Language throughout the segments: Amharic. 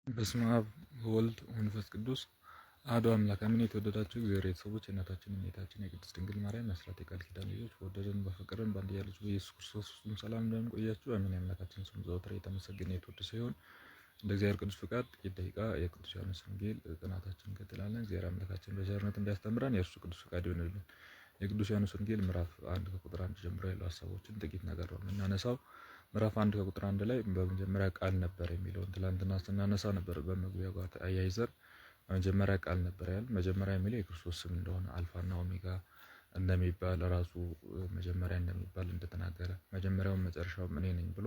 በስመ አብ ወወልድ ወመንፈስ ቅዱስ አሐዱ አምላክ አሜን። የተወደዳችሁ እግዚአብሔር ቤተሰቦች የእናታችን የእመቤታችን የቅድስት ድንግል ማርያም የአስራት የቃል ኪዳን ልጆች በወደደን በፈቀደን በአንድያ ልጁ በኢየሱስ ክርስቶስ ፍጹም ሰላም እንደምን ቆያችሁ? አሜን። የአምላካችን ስም ዘወትር የተመሰገነ የተወደሰ ይሁን። እንደ እግዚአብሔር ቅዱስ ፍቃድ ጥቂት ደቂቃ የቅዱስ ዮሐንስ ወንጌል ጥናታችን እንቀጥላለን። እግዚአብሔር አምላካችን በቸርነት እንዲያስተምረን የእርሱ ቅዱስ ፍቃድ ይሁንልን። የቅዱስ ዮሐንስ ወንጌል ምዕራፍ 1 ከቁጥር 1 ጀምሮ ያሉ ሀሳቦችን ጥቂት ነገር ነው የምናነሳው። ምዕራፍ 1 ከቁጥር 1 ላይ በመጀመሪያ ቃል ነበር የሚለውን ትላንትና ስናነሳ ነበር። በመግቢያ ጋር አያይዘን በመጀመሪያ ቃል ነበር ያል መጀመሪያ የሚለው የክርስቶስ ስም እንደሆነ አልፋና ኦሜጋ እንደሚባል ራሱ መጀመሪያ እንደሚባል እንደተናገረ መጀመሪያውም መጨረሻውም እኔ ነኝ ብሎ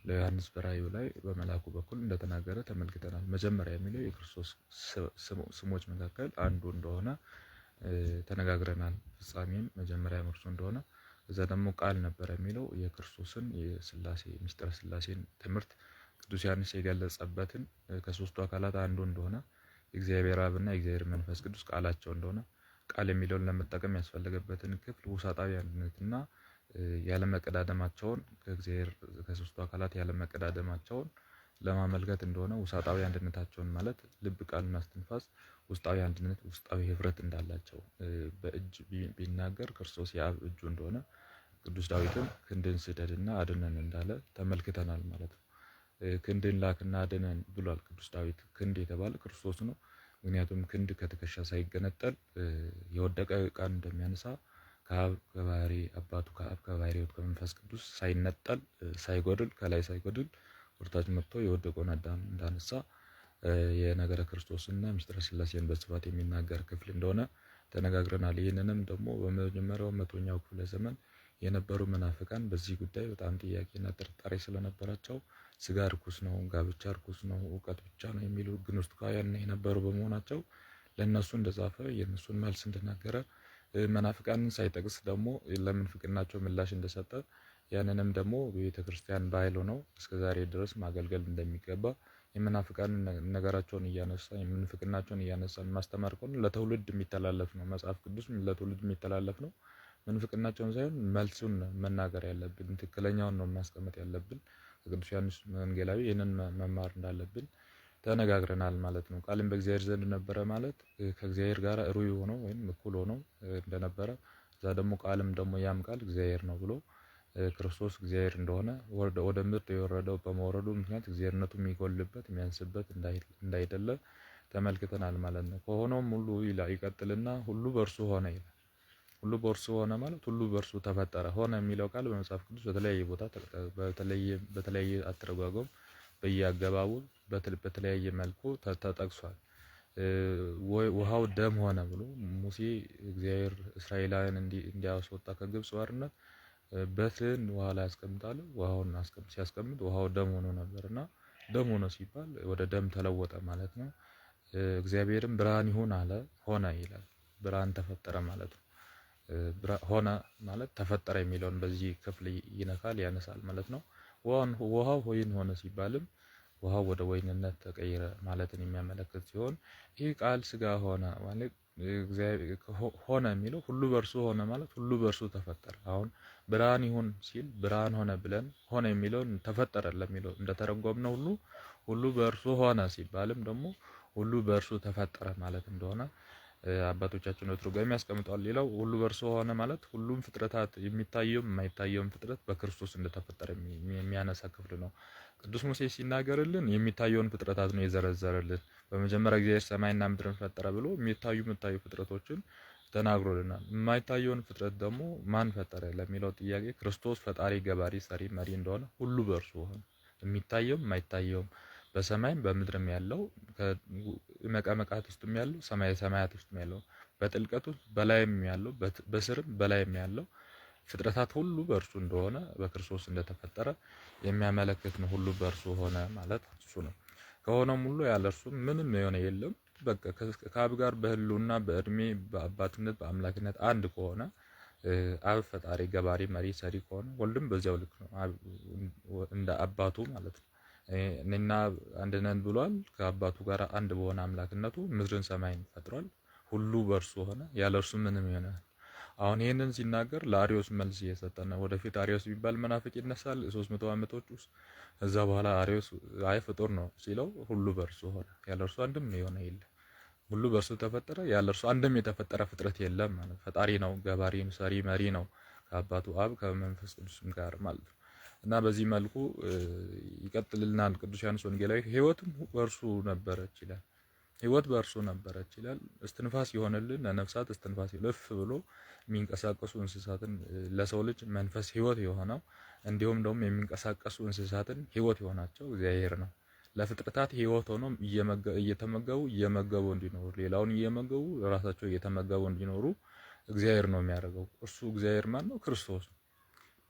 ለዮሐንስ በራእዩ ላይ በመላኩ በኩል እንደተናገረ ተመልክተናል። መጀመሪያ የሚለው የክርስቶስ ስሞች መካከል አንዱ እንደሆነ ተነጋግረናል። ፍጻሜም መጀመሪያ እርሱ እንደሆነ እዛ ደግሞ ቃል ነበር የሚለው የክርስቶስን የሥላሴ ምስጢረ ሥላሴን ትምህርት ቅዱስ ዮሐንስ የገለጸበትን ከሶስቱ አካላት አንዱ እንደሆነ የእግዚአብሔር አብና የእግዚአብሔር መንፈስ ቅዱስ ቃላቸው እንደሆነ ቃል የሚለውን ለመጠቀም ያስፈለገበትን ክፍል ውሳጣዊ አንድነትና ያለመቀዳደማቸውን ከእግዚአብሔር ከሶስቱ አካላት ያለመቀዳደማቸውን ለማመልከት እንደሆነ ውሳጣዊ አንድነታቸውን ማለት ልብ ቃልና እስትንፋስ ውስጣዊ አንድነት ውስጣዊ ህብረት እንዳላቸው በእጅ ቢናገር ክርስቶስ የአብ እጁ እንደሆነ ቅዱስ ዳዊትም ክንድን ስደድና አድነን እንዳለ ተመልክተናል ማለት ነው። ክንድን ላክና አድነን ብሏል ቅዱስ ዳዊት። ክንድ የተባለ ክርስቶስ ነው። ምክንያቱም ክንድ ከትከሻ ሳይገነጠል የወደቀ ዕቃን እንደሚያነሳ ከአብ ከባህሪ አባቱ ከአብ ከባህሪ ከመንፈስ ቅዱስ ሳይነጠል ሳይጎድል ከላይ ሳይጎድል ወርታች መጥቶ የወደቀውን አዳም እንዳነሳ የነገረ ክርስቶስና ምስጢረ ሥላሴን በስፋት የሚናገር ክፍል እንደሆነ ተነጋግረናል። ይህንንም ደግሞ በመጀመሪያው መቶኛው ክፍለ ዘመን የነበሩ መናፍቃን በዚህ ጉዳይ በጣም ጥያቄና ጥርጣሬ ስለነበራቸው ስጋ ርኩስ ነው፣ ጋብቻ ርኩስ ነው፣ እውቀት ብቻ ነው የሚሉ ግኖስቲካውያን የነበሩ በመሆናቸው ለእነሱ እንደጻፈ የእነሱን መልስ እንደናገረ መናፍቃንን ሳይጠቅስ ደግሞ ለምንፍቅናቸው ምላሽ እንደሰጠ ያንንም ደግሞ በቤተ ክርስቲያን ባህል ሆነው እስከዛሬ ድረስ ማገልገል እንደሚገባ የመናፍቃን ነገራቸውን እያነሳ የምንፍቅናቸውን እያነሳ ማስተማር ከሆነ ለትውልድ የሚተላለፍ ነው። መጽሐፍ ቅዱስ ለትውልድ የሚተላለፍ ነው። ምንፍቅናቸውን ሳይሆን መልሱን መናገር ያለብን ትክክለኛውን ነው ማስቀመጥ ያለብን። ቅዱስ ዮሐንስ ወንጌላዊ ይህንን መማር እንዳለብን ተነጋግረናል ማለት ነው። ቃልም በእግዚአብሔር ዘንድ ነበረ ማለት ከእግዚአብሔር ጋር ሩይ ሆኖ ወይም እኩል ሆኖ እንደነበረ እዛ ደግሞ ቃልም ደግሞ ያም ቃል እግዚአብሔር ነው ብሎ ክርስቶስ እግዚአብሔር እንደሆነ ወደ ምድር የወረደው በመውረዱ ምክንያት እግዚአብሔርነቱ የሚጎልበት የሚያንስበት እንዳይደለ ተመልክተናል ማለት ነው። ከሆነውም ሁሉ ይቀጥልና ሁሉ በእርሱ ሆነ ይላል። ሁሉ በእርሱ ሆነ ማለት ሁሉ በእርሱ ተፈጠረ። ሆነ የሚለው ቃል በመጽሐፍ ቅዱስ በተለያየ ቦታ በተለያየ አተረጓጎም በየአገባቡ በተለያየ መልኩ ተጠቅሷል። ውሃው ደም ሆነ ብሎ ሙሴ እግዚአብሔር እስራኤላውያን እንዲያስወጣ ከግብጽ ባርነት በትርን ውሃ ላይ ያስቀምጣል። ውሃውን ሲያስቀምጥ ውሃው ደም ሆኖ ነበርና ደም ሆኖ ሲባል ወደ ደም ተለወጠ ማለት ነው። እግዚአብሔርም ብርሃን ይሁን አለ፣ ሆነ ይላል። ብርሃን ተፈጠረ ማለት ነው። ሆነ ማለት ተፈጠረ የሚለውን በዚህ ክፍል ይነካል ያነሳል ማለት ነው። ውሃው ወይን ሆነ ሲባልም ውሃው ወደ ወይንነት ተቀየረ ማለትን የሚያመለክት ሲሆን ይህ ቃል ስጋ ሆነ ማለት ሆነ የሚለው ሁሉ በእርሱ ሆነ ማለት ሁሉ በእርሱ ተፈጠረ። አሁን ብርሃን ይሁን ሲል ብርሃን ሆነ ብለን ሆነ የሚለውን ተፈጠረ ለሚለው እንደተረጎምነው ሁሉ በእርሱ ሆነ ሲባልም ደግሞ ሁሉ በእርሱ ተፈጠረ ማለት እንደሆነ አባቶቻችን በትርጓሜ ያስቀምጠዋል። ሌላው ሁሉ በእርሱ ሆነ ማለት ሁሉም ፍጥረታት የሚታየውም የማይታየውም ፍጥረት በክርስቶስ እንደተፈጠረ የሚያነሳ ክፍል ነው። ቅዱስ ሙሴ ሲናገርልን የሚታየውን ፍጥረታት ነው የዘረዘረልን። በመጀመሪያ እግዚአብሔር ሰማይና ምድርን ፈጠረ ብሎ የሚታዩ ፍጥረቶችን ተናግሮልናል። የማይታየውን ፍጥረት ደግሞ ማን ፈጠረ ለሚለው ጥያቄ ክርስቶስ ፈጣሪ፣ ገባሪ፣ ሰሪ፣ መሪ እንደሆነ ሁሉ በእርሱ ሆነ። የሚታየውም የማይታየውም በሰማይም በምድርም ያለው መቃመቃት ውስጥም ያለው ሰማይ ሰማያት ውስጥም ያለው በጥልቀቱ በላይም ያለው በስርም በላይም ያለው ፍጥረታት ሁሉ በእርሱ እንደሆነ በክርስቶስ እንደተፈጠረ የሚያመለክት ነው። ሁሉ በእርሱ ሆነ ማለት እሱ ነው። ከሆነም ሁሉ ያለ እርሱ ምንም የሆነ የለም። በቃ ከአብ ጋር በህልውና በእድሜ በአባትነት በአምላክነት አንድ ከሆነ አብ ፈጣሪ፣ ገባሪ፣ መሪ፣ ሰሪ ከሆነ ወልድም በዚያው ልክ ነው እንደ አባቱ ማለት ነው። እኔና አንድ ነን ብሏል። ከአባቱ ጋር አንድ በሆነ አምላክነቱ ምድርን ሰማይን ፈጥሯል። ሁሉ በእርሱ ሆነ፣ ያለ እርሱ ምንም ይሆናል። አሁን ይህንን ሲናገር ለአሪዮስ መልስ እየሰጠ ነው። ወደፊት አሪዮስ የሚባል መናፍቅ ይነሳል 300 ዓመቶች ውስጥ። ከዛ በኋላ አሪዮስ አይ ፍጡር ነው ሲለው ሁሉ በእርሱ ሆነ፣ ያለ እርሱ አንድም የሆነ የለም። ሁሉ በእርሱ ተፈጠረ፣ ያለ እርሱ አንድም የተፈጠረ ፍጥረት የለም ማለት ፈጣሪ ነው፣ ገባሪ፣ ሰሪ፣ መሪ ነው ከአባቱ አብ ከመንፈስ ቅዱስም ጋር ማለት ነው። እና በዚህ መልኩ ይቀጥልልናል ቅዱስ ዮሐንስ ወንጌላዊ። ሕይወትም በእርሱ ነበረች ይላል። ሕይወት በእርሱ ነበረች ይላል። እስትንፋስ የሆነልን ለነፍሳት እስትንፋስ ልፍ ብሎ የሚንቀሳቀሱ እንስሳትን ለሰው ልጅ መንፈስ ሕይወት የሆነው እንዲሁም ደግሞ የሚንቀሳቀሱ እንስሳትን ሕይወት የሆናቸው እግዚአብሔር ነው። ለፍጥረታት ሕይወት ሆኖ እየመገቡ እንዲኖሩ ሌላውን እየመገቡ ራሳቸው እየተመገቡ እንዲኖሩ እግዚአብሔር ነው የሚያደርገው። እርሱ እግዚአብሔር ማን ነው? ክርስቶስ።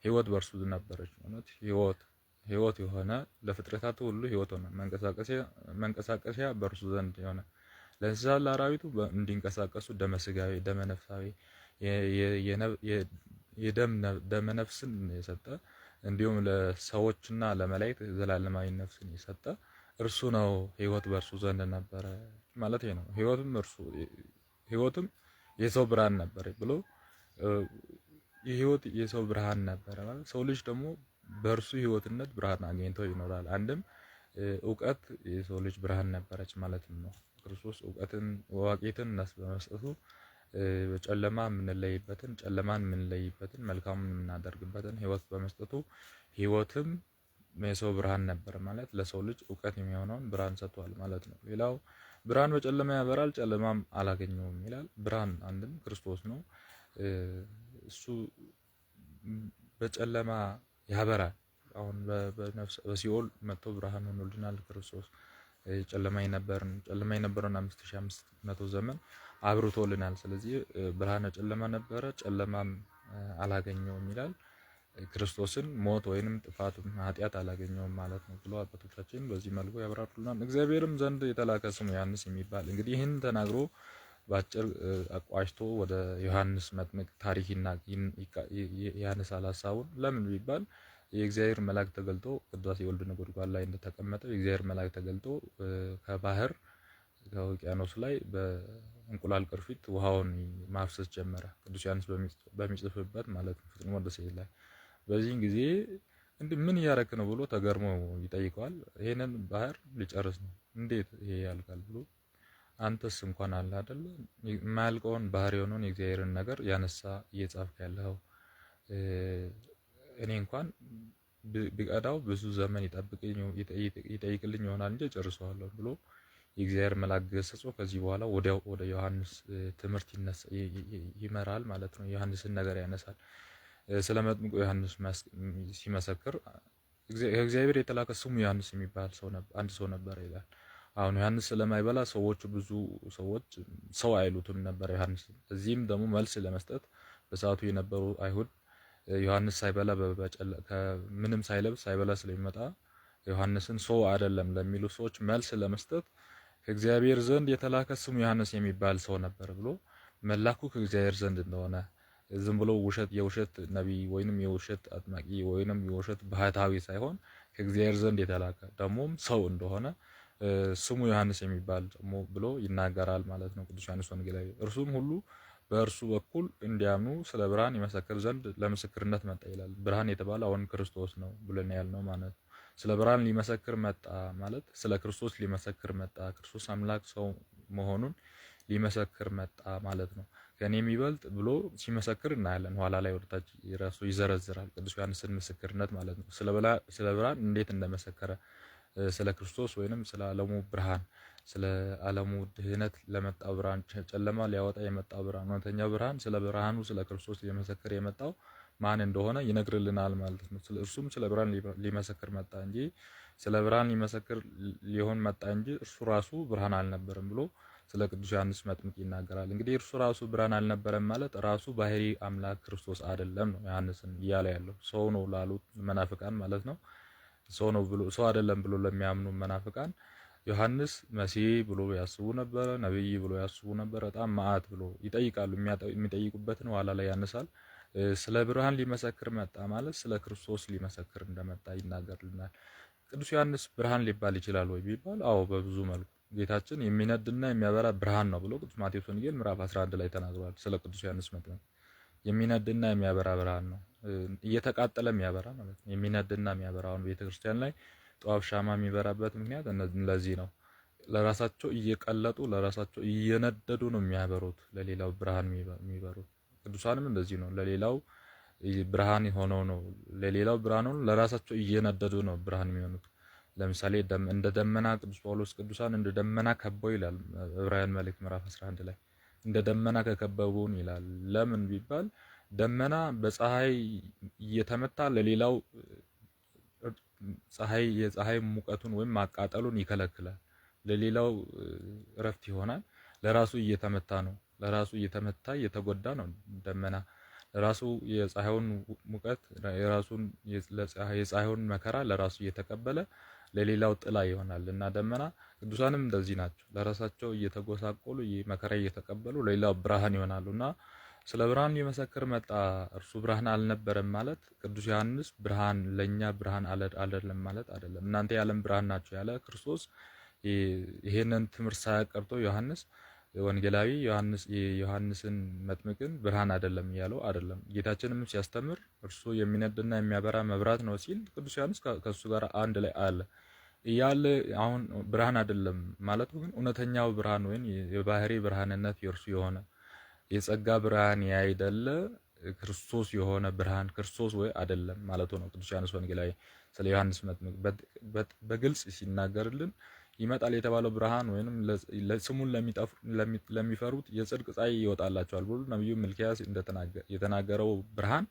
ሕይወት በእርሱ ነበረች ማለት ሕይወት የሆነ ለፍጥረታት ሁሉ ሕይወት ሆነ። መንቀሳቀሻ በእርሱ ዘንድ የሆነ ለእንስሳት ለአራዊቱ እንዲንቀሳቀሱ ደመ ሥጋዊ ደመ ነፍሳዊ ደመ ነፍስን የሰጠ እንዲሁም ለሰዎችና ለመላእክት ዘላለማዊ ነፍስን የሰጠ እርሱ ነው። ሕይወት በእርሱ ዘንድ ነበረ ማለት ነው። ሕይወትም የሰው ብርሃን ነበረ ብሎ የሕይወት የሰው ብርሃን ነበረ ማለት ሰው ልጅ ደግሞ በእርሱ ሕይወትነት ብርሃን አግኝቶ ይኖራል። አንድም እውቀት የሰው ልጅ ብርሃን ነበረች ማለት ነው። ክርስቶስ እውቀትን ወዋቂትን በመስጠቱ በጨለማ የምንለይበትን ጨለማን የምንለይበትን መልካሙን የምናደርግበትን ሕይወት በመስጠቱ ሕይወትም የሰው ብርሃን ነበር ማለት ለሰው ልጅ እውቀት የሚሆነውን ብርሃን ሰጥቷል ማለት ነው። ሌላው ብርሃን በጨለማ ያበራል በጨለማም አላገኘውም ይላል። ብርሃን አንድም ክርስቶስ ነው። እሱ በጨለማ ያበራል። አሁን በሲኦል መጥቶ ብርሃን ሆኖልናል ክርስቶስ። ጨለማ የነበረን 5500 ዘመን አብርቶልናል። ስለዚህ ብርሃነ ጨለማ ነበረ ጨለማም አላገኘውም ይላል። ክርስቶስን ሞት ወይንም ጥፋት ኃጢአት አላገኘውም ማለት ነው ብሎ አባቶቻችን በዚህ መልኩ ያብራሩልናል። እግዚአብሔርም ዘንድ የተላከ ስሙ ዮሐንስ የሚባል እንግዲህ ይህን ተናግሮ በአጭር አቋጭቶ ወደ ዮሐንስ መጥምቅ ታሪክ ያነሳል ሀሳቡን። ለምን ቢባል የእግዚአብሔር መልአክ ተገልጦ ቅዱስ የወልድ ነጎድጓድ ላይ እንደተቀመጠው የእግዚአብሔር መልአክ ተገልጦ ከባህር ከውቅያኖስ ላይ በእንቁላል ቅርፊት ውሃውን ማፍሰስ ጀመረ። ቅዱስ ዮሐንስ በሚጽፍበት ማለት ነው ፍጥሞ ደሴት ላይ። በዚህን ጊዜ እንዲህ ምን እያረክ ነው ብሎ ተገርሞ ይጠይቀዋል። ይሄንን ባህር ሊጨርስ ነው እንዴት ይሄ ያልቃል ብሎ አንተስ እንኳን አለ አይደል የማያልቀውን ባህር የሆነውን የእግዚአብሔርን ነገር ያነሳ እየጻፍክ ያለው እኔ እንኳን ቢቀዳው ብዙ ዘመን ይጠይቅልኝ ይሆናል እንጂ ጨርሰዋለሁ ብሎ የእግዚአብሔር መልአክ ገሰጸው። ከዚህ በኋላ ወዲያው ወደ ዮሐንስ ትምህርት ይመራል ማለት ነው። ዮሐንስን ነገር ያነሳል። ስለ መጥምቁ ዮሐንስ ሲመሰክር እግዚአብሔር የተላከ ስሙ ዮሐንስ የሚባል አንድ ሰው ነበር ይላል። አሁን ዮሐንስ ስለማይበላ ብዙ ሰዎች ሰው አይሉትም ነበር ዮሐንስ። እዚህም ደግሞ መልስ ለመስጠት በሰዓቱ የነበሩ አይሁድ ዮሐንስ ሳይበላ ምንም ሳይለብስ ሳይበላ ስለሚመጣ ዮሐንስን ሰው አይደለም ለሚሉ ሰዎች መልስ ለመስጠት ከእግዚአብሔር ዘንድ የተላከ ስሙ ዮሐንስ የሚባል ሰው ነበር ብሎ መላኩ ከእግዚአብሔር ዘንድ እንደሆነ ዝም ብሎ የውሸት ነቢይ ወይንም የውሸት አጥማቂ ወይንም የውሸት ባህታዊ ሳይሆን ከእግዚአብሔር ዘንድ የተላከ ደግሞም ሰው እንደሆነ ስሙ ዮሐንስ የሚባል ደግሞ ብሎ ይናገራል ማለት ነው ቅዱስ ዮሐንስ ወንጌላዊ። እርሱም ሁሉ በእርሱ በኩል እንዲያምኑ ስለ ብርሃን ይመሰክር ዘንድ ለምስክርነት መጣ ይላል። ብርሃን የተባለ አሁን ክርስቶስ ነው ብለን ያልነው ማለት ነው። ስለ ብርሃን ሊመሰክር መጣ ማለት ስለ ክርስቶስ ሊመሰክር መጣ። ክርስቶስ አምላክ ሰው መሆኑን ሊመሰክር መጣ ማለት ነው። ከኔ የሚበልጥ ብሎ ሲመሰክር እናያለን። ኋላ ላይ ወደታች ራሱ ይዘረዝራል ቅዱስ ዮሐንስን ምስክርነት ማለት ነው። ስለ ብርሃን እንዴት እንደመሰከረ ስለ ክርስቶስ ወይንም ስለ ዓለሙ ብርሃን ስለ ዓለሙ ድህነት ለመጣው ብርሃን ጨለማ ሊያወጣ የመጣው ብርሃን እውነተኛ ብርሃን ስለ ብርሃኑ ስለ ክርስቶስ ሊመሰክር የመጣው ማን እንደሆነ ይነግርልናል ማለት ነው። እርሱም ስለ ብርሃን ሊመሰክር መጣ እንጂ ስለ ብርሃን ሊመሰክር ሊሆን መጣ እንጂ እርሱ ራሱ ብርሃን አልነበረም ብሎ ስለ ቅዱስ ዮሐንስ መጥምቅ ይናገራል። እንግዲህ እርሱ ራሱ ብርሃን አልነበረም ማለት ራሱ ባህሪ አምላክ ክርስቶስ አይደለም ነው ዮሐንስን እያለ ያለው። ሰው ነው ላሉት መናፍቃን ማለት ነው። ሰው ነው ብሎ ሰው አይደለም ብሎ ለሚያምኑ መናፍቃን ዮሐንስ መሲህ ብሎ ያስቡ ነበር፣ ነብይ ብሎ ያስቡ ነበር። በጣም መዓት ብሎ ይጠይቃሉ። የሚጠይቁበትን ኋላ ላይ ያነሳል። ስለ ብርሃን ሊመሰክር መጣ ማለት ስለ ክርስቶስ ሊመሰክር እንደመጣ ይናገርልናል። ቅዱስ ዮሐንስ ብርሃን ሊባል ይችላል ወይ ቢባል አዎ በብዙ መልኩ ጌታችን የሚነድና የሚያበራ ብርሃን ነው ብሎ ቅዱስ ማቴዎስ ወንጌል ምዕራፍ 11 ላይ ተናግሯል ስለ ቅዱስ ዮሐንስ መጥምቅ። የሚነድና የሚያበራ ብርሃን ነው። እየተቃጠለ የሚያበራ ማለት ነው። የሚነድና የሚያበራ አሁን ቤተክርስቲያን ላይ ጧፍ ሻማ የሚበራበት ምክንያት ለዚህ ነው። ለራሳቸው እየቀለጡ ለራሳቸው እየነደዱ ነው የሚያበሩት፣ ለሌላው ብርሃን የሚበሩት። ቅዱሳንም እንደዚህ ነው። ለሌላው ብርሃን ሆነው ነው ለሌላው ብርሃን ሆነው ለራሳቸው እየነደዱ ነው ብርሃን የሚሆኑት። ለምሳሌ እንደ ደመና ቅዱስ ጳውሎስ ቅዱሳን እንደ ደመና ከበው ይላል ዕብራውያን መልእክት ምዕራፍ 11 ላይ እንደ ደመና ከከበቡን ይላል። ለምን ቢባል ደመና በፀሐይ እየተመታ ለሌላው የፀሐይ ሙቀቱን ወይም ማቃጠሉን ይከለክላል። ለሌላው እረፍት ይሆናል። ለራሱ እየተመታ ነው። ለራሱ እየተመታ እየተጎዳ ነው ደመና ለራሱ የፀሐዩን ሙቀት የፀሐዩን መከራ ለራሱ እየተቀበለ ለሌላው ጥላ ይሆናል እና ደመና ቅዱሳንም እንደዚህ ናቸው። ለራሳቸው እየተጎሳቆሉ መከራ እየተቀበሉ ለሌላው ብርሃን ይሆናሉና ስለ ብርሃን ሊመሰክር መጣ። እርሱ ብርሃን አልነበረም ማለት ቅዱስ ዮሐንስ ብርሃን ለኛ ብርሃን አይደለም ማለት አይደለም። እናንተ የዓለም ብርሃን ናችሁ ያለ ክርስቶስ ይሄንን ትምህርት ሳያቀርቶ ዮሐንስ ወንጌላዊ ዮሐንስን መጥምቅን ብርሃን አይደለም ያለው አይደለም። ጌታችንም ሲያስተምር እርሱ የሚነድና የሚያበራ መብራት ነው ሲል ቅዱስ ዮሐንስ ከሱ ጋር አንድ ላይ አለ እያለ አሁን ብርሃን አይደለም ማለቱ ግን እውነተኛው ብርሃን ወይም የባህሪ ብርሃንነት የእርሱ የሆነ የጸጋ ብርሃን ያይደለ ክርስቶስ የሆነ ብርሃን ክርስቶስ ወይ አይደለም ማለቱ ነው። ቅዱስ ዮሐንስ ወንጌላዊ ስለ ዮሐንስ መጥምቅ በግልጽ ሲናገርልን ይመጣል የተባለው ብርሃን ወይንም ለስሙን ለሚፈሩት የጽድቅ ፀሐይ ይወጣላቸዋል ብሎ ነብዩ ሚልክያስ የተናገረው ብርሃን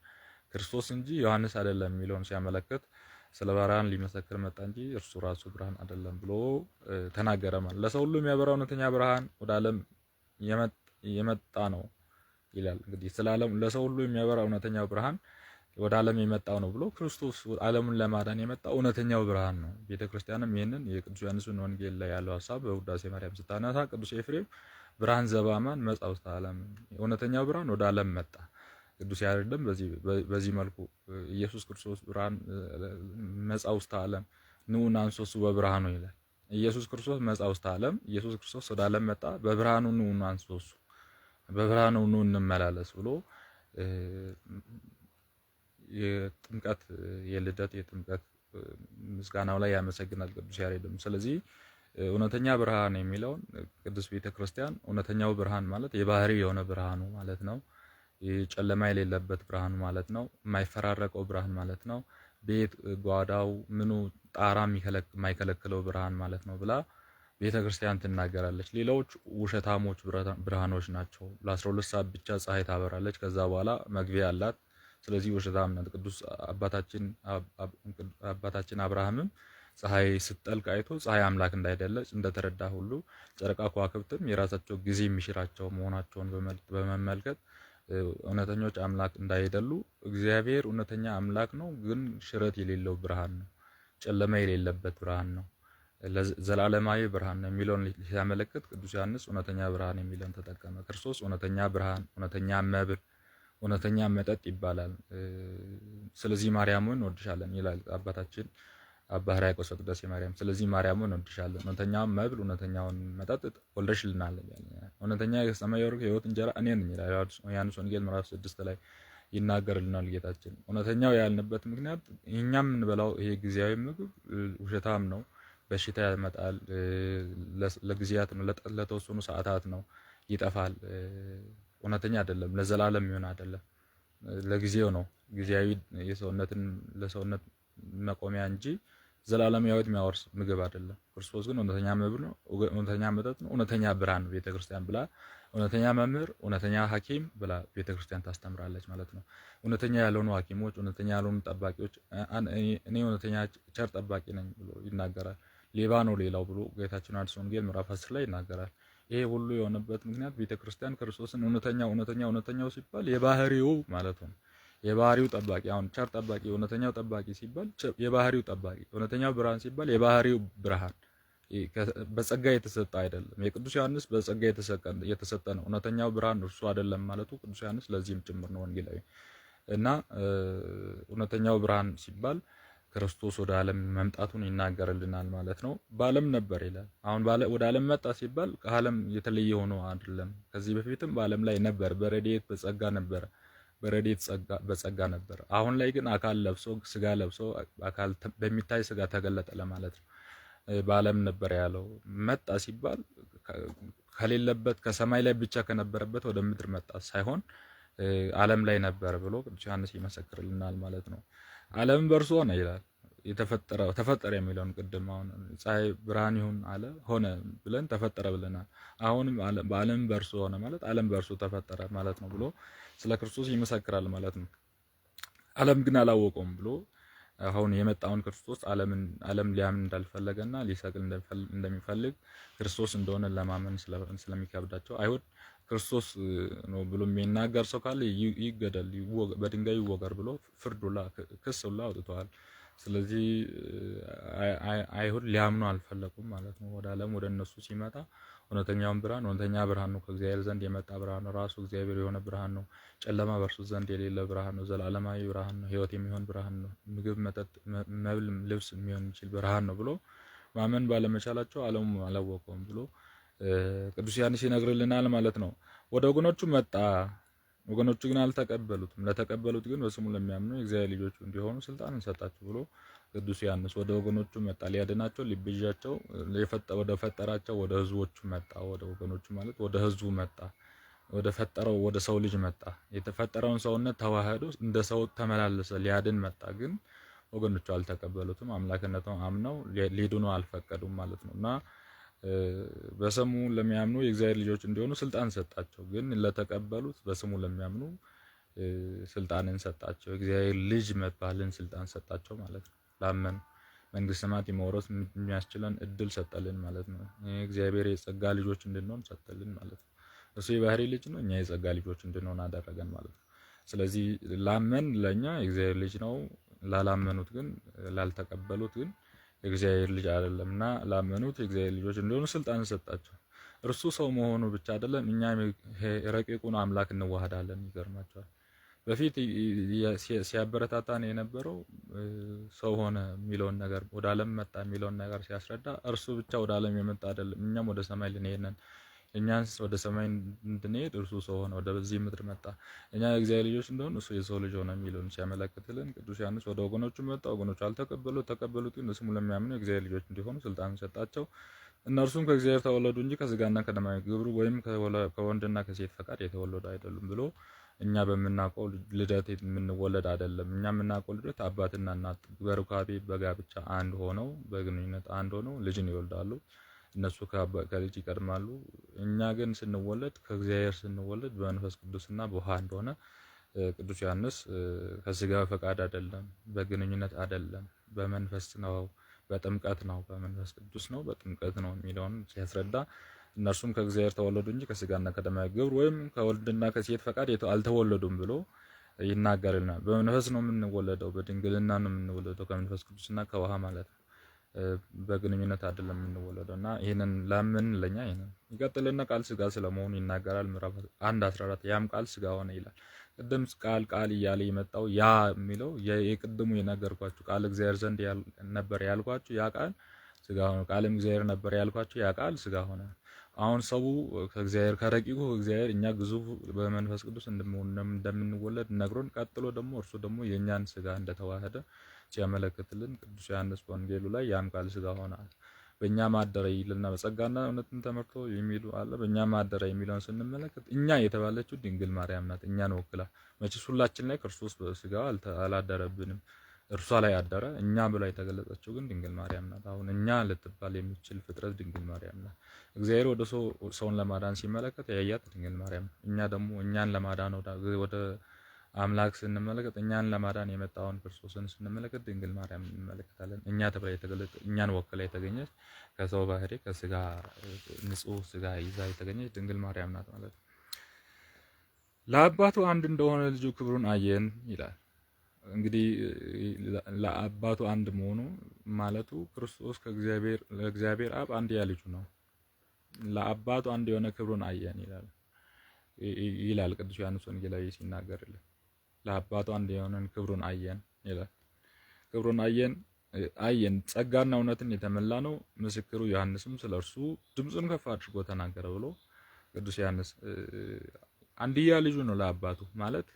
ክርስቶስ እንጂ ዮሐንስ አይደለም የሚለውን ሲያመለክት ስለ ብርሃን ሊመሰክር መጣ እንጂ እርሱ ራሱ ብርሃን አይደለም ብሎ ተናገረ ማለት። ለሰው ሁሉ የሚያበራው እውነተኛ ብርሃን ወደ ዓለም የመጣ ነው ይላል። እንግዲህ ስለ ዓለም ለሰው ሁሉ የሚያበራው እውነተኛው ብርሃን ወደ ዓለም የመጣው ነው ብሎ ክርስቶስ ዓለሙን ለማዳን የመጣው እውነተኛው ብርሃን ነው። ቤተክርስቲያንም ይሄንን የቅዱስ ዮሐንስን ወንጌል ላይ ያለው ሐሳብ በውዳሴ ማርያም ስታነሳ ቅዱስ ኤፍሬም ብርሃን ዘባማን መጻ ውስተ ዓለም እውነተኛው ብርሃን ወደ ዓለም መጣ። ቅዱስ ያሬድም በዚህ መልኩ ኢየሱስ ክርስቶስ ብርሃን መጻ ውስተ ዓለም ኑ አንሶሱ በብርሃኑ ይላል። ኢየሱስ ክርስቶስ መጻ ውስተ ዓለም ኢየሱስ ክርስቶስ ወደ ዓለም መጣ፣ በብርሃኑ ኑ አንሶሱ በብርሃኑ ኑ እንመላለስ ብሎ የጥምቀት የልደት የጥምቀት ምስጋናው ላይ ያመሰግናል ቅዱስ ያሬድም። ስለዚህ እውነተኛ ብርሃን የሚለውን ቅዱስ ቤተክርስቲያን እውነተኛው ብርሃን ማለት የባህሪ የሆነ ብርሃኑ ማለት ነው። ጨለማ የሌለበት ብርሃን ማለት ነው። የማይፈራረቀው ብርሃን ማለት ነው። ቤት ጓዳው ምኑ ጣራ የማይከለክለው ብርሃን ማለት ነው ብላ ቤተክርስቲያን ትናገራለች። ሌሎች ውሸታሞች ብርሃኖች ናቸው። ለ12 ሰዓት ብቻ ፀሐይ ታበራለች፣ ከዛ በኋላ መግቢያ አላት። ስለዚህ ውሸታም ናት። ቅዱስ አባታችን አብርሃምም ፀሐይ ስትጠልቅ አይቶ ፀሐይ አምላክ እንዳይደለች እንደተረዳ ሁሉ ጨረቃ ከዋክብትም የራሳቸው ጊዜ የሚሽራቸው መሆናቸውን በመመልከት እውነተኞች አምላክ እንዳይደሉ እግዚአብሔር እውነተኛ አምላክ ነው፣ ግን ሽረት የሌለው ብርሃን ነው፣ ጨለማ የሌለበት ብርሃን ነው፣ ዘላለማዊ ብርሃን ነው የሚለውን ሲያመለክት ቅዱስ ዮሐንስ እውነተኛ ብርሃን የሚለውን ተጠቀመ። ክርስቶስ እውነተኛ ብርሃን፣ እውነተኛ መብል፣ እውነተኛ መጠጥ ይባላል። ስለዚህ ማርያምን እንወድሻለን ይላል አባታችን አባ ሕርያቆስ ዘቅዳሴ ማርያም። ስለዚህ ማርያምን እንወድሻለን፣ እውነተኛውን መብል እውነተኛውን መጠጥ ወልደሽልናል፣ እውነተኛ የሰማይ ወርቅ የሕይወት እንጀራ እኔ ነኝ ይላል ዮሐንስ ወንጌል ምዕራፍ 6 ላይ ይናገርልናል ጌታችን። እውነተኛው ያልንበት ምክንያት እኛም የምንበላው ይሄ ጊዜያዊ ምግብ ውሸታም ነው፣ በሽታ ያመጣል፣ ለጊዜያት ነው፣ ለተወሰኑ ሰዓታት ነው፣ ይጠፋል። እውነተኛ አይደለም፣ ለዘላለም የሚሆን አይደለም፣ ለጊዜው ነው። ጊዜያዊ ለሰውነት መቆሚያ እንጂ ዘላለማዊ ሕይወት የሚያወርስ ምግብ አይደለም። ክርስቶስ ግን እውነተኛ መብል ነው፣ እውነተኛ መጠጥ ነው፣ እውነተኛ ብርሃን ነው ቤተክርስቲያን ብላ እውነተኛ መምህር፣ እውነተኛ ሐኪም ብላ ቤተክርስቲያን ታስተምራለች ማለት ነው። እውነተኛ ያልሆኑ ሐኪሞች፣ እውነተኛ ያልሆኑ ጠባቂዎች እኔ እውነተኛ ቸር ጠባቂ ነኝ ብሎ ይናገራል። ሌባ ነው ሌላው ብሎ ጌታችን ዮሐንስ ወንጌል ምዕራፍ 10 ላይ ይናገራል። ይሄ ሁሉ የሆነበት ምክንያት ቤተክርስቲያን ክርስቶስን እውነተኛው ሲባል የባህሪው ማለት ነው። የባህሪው ጠባቂ አሁን ቸር ጠባቂ እውነተኛው ጠባቂ ሲባል የባህሪው ጠባቂ፣ እውነተኛው ብርሃን ሲባል የባህሪው ብርሃን በጸጋ የተሰጠ አይደለም። የቅዱስ ዮሐንስ በጸጋ የተሰጠ ነው። እውነተኛው ብርሃን እርሱ አይደለም ማለቱ ቅዱስ ዮሐንስ ለዚህም ጭምር ነው ወንጌላዊ እና እውነተኛው ብርሃን ሲባል ክርስቶስ ወደ ዓለም መምጣቱን ይናገርልናል ማለት ነው። በዓለም ነበር ይላል። አሁን ወደ ዓለም መጣ ሲባል ከዓለም የተለየ ሆኖ አይደለም። ከዚህ በፊትም በዓለም ላይ ነበር፣ በረድኤት በጸጋ ነበረ። በረድኤት በጸጋ ነበር። አሁን ላይ ግን አካል ለብሶ ስጋ ለብሶ አካል በሚታይ ስጋ ተገለጠ ለማለት ነው። በዓለም ነበር ያለው። መጣ ሲባል ከሌለበት ከሰማይ ላይ ብቻ ከነበረበት ወደ ምድር መጣ ሳይሆን ዓለም ላይ ነበር ብሎ ቅዱስ ዮሐንስ ይመሰክርልናል ማለት ነው። ዓለም በእርሱ ሆነ ይላል። ተፈጠረ የሚለውን ቅድም አሁን ፀሐይ ብርሃን ይሁን አለ ሆነ ብለን ተፈጠረ ብለናል። አሁንም በዓለም በእርሱ ሆነ ማለት ዓለም በእርሱ ተፈጠረ ማለት ነው ብሎ ስለ ክርስቶስ ይመሰክራል ማለት ነው። ዓለም ግን አላወቀውም ብሎ አሁን የመጣውን ክርስቶስ ዓለም ሊያምን እንዳልፈለገና ሊሰቅል እንደሚፈልግ ክርስቶስ እንደሆነ ለማመን ስለሚከብዳቸው አይሁድ ክርስቶስ ነው ብሎ የሚናገር ሰው ካለ ይገደል፣ በድንጋይ ይወገር ብሎ ፍርዱላ ክስላ አውጥተዋል። ስለዚህ አይሁድ ሊያምኑ አልፈለጉም ማለት ነው። ወደ ዓለም ወደ እነሱ ሲመጣ እውነተኛውን ብርሃን እውነተኛ ብርሃን ነው፣ ከእግዚአብሔር ዘንድ የመጣ ብርሃን ነው፣ ራሱ እግዚአብሔር የሆነ ብርሃን ነው፣ ጨለማ በእርሱ ዘንድ የሌለ ብርሃን ነው፣ ዘላለማዊ ብርሃን ነው፣ ሕይወት የሚሆን ብርሃን ነው፣ ምግብ፣ መጠጥ፣ መብል፣ ልብስ የሚሆን የሚችል ብርሃን ነው ብሎ ማመን ባለመቻላቸው ዓለሙ አላወቀውም ብሎ ቅዱስ ዮሐንስ ይነግርልናል ማለት ነው። ወደ ወገኖቹ መጣ፣ ወገኖቹ ግን አልተቀበሉትም። ለተቀበሉት ግን በስሙ ለሚያምኑ የእግዚአብሔር ልጆች እንዲሆኑ ስልጣንን ሰጣቸው ብሎ ቅዱስ ዮሐንስ ወደ ወገኖቹ መጣ፣ ሊያድናቸው ሊቤዣቸው ወደ ፈጠራቸው ወደ ሕዝቦቹ መጣ። ወደ ወገኖቹ ማለት ወደ ሕዝቡ መጣ፣ ወደ ፈጠረው ወደ ሰው ልጅ መጣ። የተፈጠረውን ሰውነት ተዋህዶ እንደ ሰው ተመላለሰ፣ ሊያድን መጣ። ግን ወገኖቹ አልተቀበሉትም። አምላክነቱን አምነው ሊድኑ አልፈቀዱም ማለት ነውና በስሙ ለሚያምኑ የእግዚአብሔር ልጆች እንዲሆኑ ስልጣን ሰጣቸው። ግን ለተቀበሉት በስሙ ለሚያምኑ ስልጣንን ሰጣቸው። የእግዚአብሔር ልጅ መባልን ስልጣን ሰጣቸው ማለት ነው። ላመኑ መንግስተ ሰማያት የመውረስ የሚያስችለን እድል ሰጠልን ማለት ነው። እግዚአብሔር የጸጋ ልጆች እንድንሆን ሰጠልን ማለት ነው። እሱ የባህሪ ልጅ ነው፣ እኛ የጸጋ ልጆች እንድንሆን አደረገን ማለት ነው። ስለዚህ ላመን ለኛ የእግዚአብሔር ልጅ ነው፣ ላላመኑት ግን ላልተቀበሉት ግን የእግዚአብሔር ልጅ አይደለምና ላመኑት የእግዚአብሔር ልጆች እንዲሆኑ ስልጣን ሰጣቸው። እርሱ ሰው መሆኑ ብቻ አይደለም፣ እኛም ረቂቁን አምላክ እንዋሃዳለን። ይገርማቸዋል። በፊት ሲያበረታታን የነበረው ሰው ሆነ የሚለውን ነገር ወደ ዓለም መጣ የሚለውን ነገር ሲያስረዳ እርሱ ብቻ ወደ ዓለም የመጣ አይደለም፣ እኛም ወደ ሰማይ ልንሄድ ነን። እኛንስ ወደ ሰማይ እንድንሄድ እርሱ ሰው ሆነ፣ ወደዚህ ምድር መጣ። እኛ የእግዚአብሔር ልጆች እንደሆን እሱ የሰው ልጅ ሆነ የሚለውን ሲያመለክትልን ቅዱስ ዮሐንስ ወደ ወገኖቹ መጣ፣ ወገኖቹ አልተቀበሉት። ተቀበሉት ግን ስሙ ለሚያምኑ የእግዚአብሔር ልጆች እንዲሆኑ ስልጣን ሰጣቸው። እነርሱም ከእግዚአብሔር ተወለዱ እንጂ ከስጋና ከደማዊ ግብር ወይም ከወንድና ከሴት ፈቃድ የተወለዱ አይደሉም ብሎ እኛ በምናውቀው ልደት የምንወለድ አይደለም። እኛ የምናውቀው ልደት አባትና እናት በሩካቤ በጋብቻ አንድ ሆነው በግንኙነት አንድ ሆነው ልጅን ይወልዳሉ። እነሱ ከልጅ ይቀድማሉ። እኛ ግን ስንወለድ ከእግዚአብሔር ስንወለድ በመንፈስ ቅዱስና በውሃ እንደሆነ ቅዱስ ዮሐንስ ከስጋ ፈቃድ አይደለም፣ በግንኙነት አይደለም፣ በመንፈስ ነው፣ በጥምቀት ነው፣ በመንፈስ ቅዱስ ነው፣ በጥምቀት ነው የሚለውን ሲያስረዳ እነርሱም ከእግዚአብሔር ተወለዱ እንጂ ከስጋና ከደማዊ ግብር ወይም ከወልድና ከሴት ፈቃድ አልተወለዱም ብሎ ይናገርልናል። በመንፈስ ነው የምንወለደው፣ በድንግልና ነው የምንወለደው፣ ከመንፈስ ቅዱስና ከውሃ ማለት ነው። በግንኙነት አይደለም የምንወለደው እና ይሄንን ለምን ለኛ ይሄንን ይቀጥልና ቃል ስጋ ስለመሆኑ ይናገራል። ምዕራፍ 1:14 ያም ቃል ስጋ ሆነ ይላል። ቅድም ቃል እያለ የመጣው ያ የሚለው የቅድሙ የነገርኳችሁ ቃል እግዚአብሔር ዘንድ ነበር ያልኳችሁ ያ ቃል ስጋ ሆነ። ቃልም እግዚአብሔር ነበር ያልኳችሁ ያ ቃል ስጋ ሆነ። አሁን ሰው ከእግዚአብሔር ከረቂቁ እግዚአብሔር እኛ ግዙፍ በመንፈስ ቅዱስ እንደምንወለድ ነግሮን፣ ቀጥሎ ደግሞ እርሱ ደግሞ የኛን ስጋ እንደተዋሃደ ሲያመለክትልን ቅዱስ ዮሐንስ በወንጌሉ ላይ ያም ቃል ስጋ ሆነ በእኛ ማደረ ይልና በጸጋና እውነትን ተመርቶ የሚሉ አለ። በእኛ ማደረ የሚለውን ስንመለከት እኛ የተባለችው ድንግል ማርያም ናት። እኛን ወክላ መቼስ ሁላችን ላይ ክርስቶስ በስጋ አላደረብንም፣ እርሷ ላይ አደረ። እኛ ብላ የተገለጸችው ግን ድንግል ማርያም ናት። አሁን እኛ ልትባል የሚችል ፍጥረት ድንግል ማርያም ናት። እግዚአብሔር ወደ ሰውን ለማዳን ሲመለከት ያያት ድንግል ማርያም። እኛ ደግሞ እኛን ለማዳን ወደ አምላክ ስንመለከት እኛን ለማዳን የመጣውን ክርስቶስን ስንመለከት ድንግል ማርያም እንመለከታለን። እኛ ተብላ የተገለጸ እኛን ወክላ የተገኘች ከሰው ባህሪ ከስጋ ንጹህ ስጋ ይዛ የተገኘች ድንግል ማርያም ናት ማለት ነው። ለአባቱ አንድ እንደሆነ ልጁ ክብሩን አየን ይላል። እንግዲህ ለአባቱ አንድ መሆኑ ማለቱ ክርስቶስ ለእግዚአብሔር አብ አንድያ ልጁ ነው። ለአባቱ አንድ የሆነ ክብሩን አየን ይላል ቅዱስ ዮሐንስ ወንጌላዊ ሲናገርልን። ለአባቱ አንድ የሆነን ክብሩን አየን ይላል። ክብሩን አየን ጸጋና እውነትን የተመላ ነው። ምስክሩ ዮሐንስም ስለርሱ ድምፁን ከፍ አድርጎ ተናገረ ብሎ ቅዱስ ዮሐንስ አንድያ ልጁ ነው ለአባቱ ማለት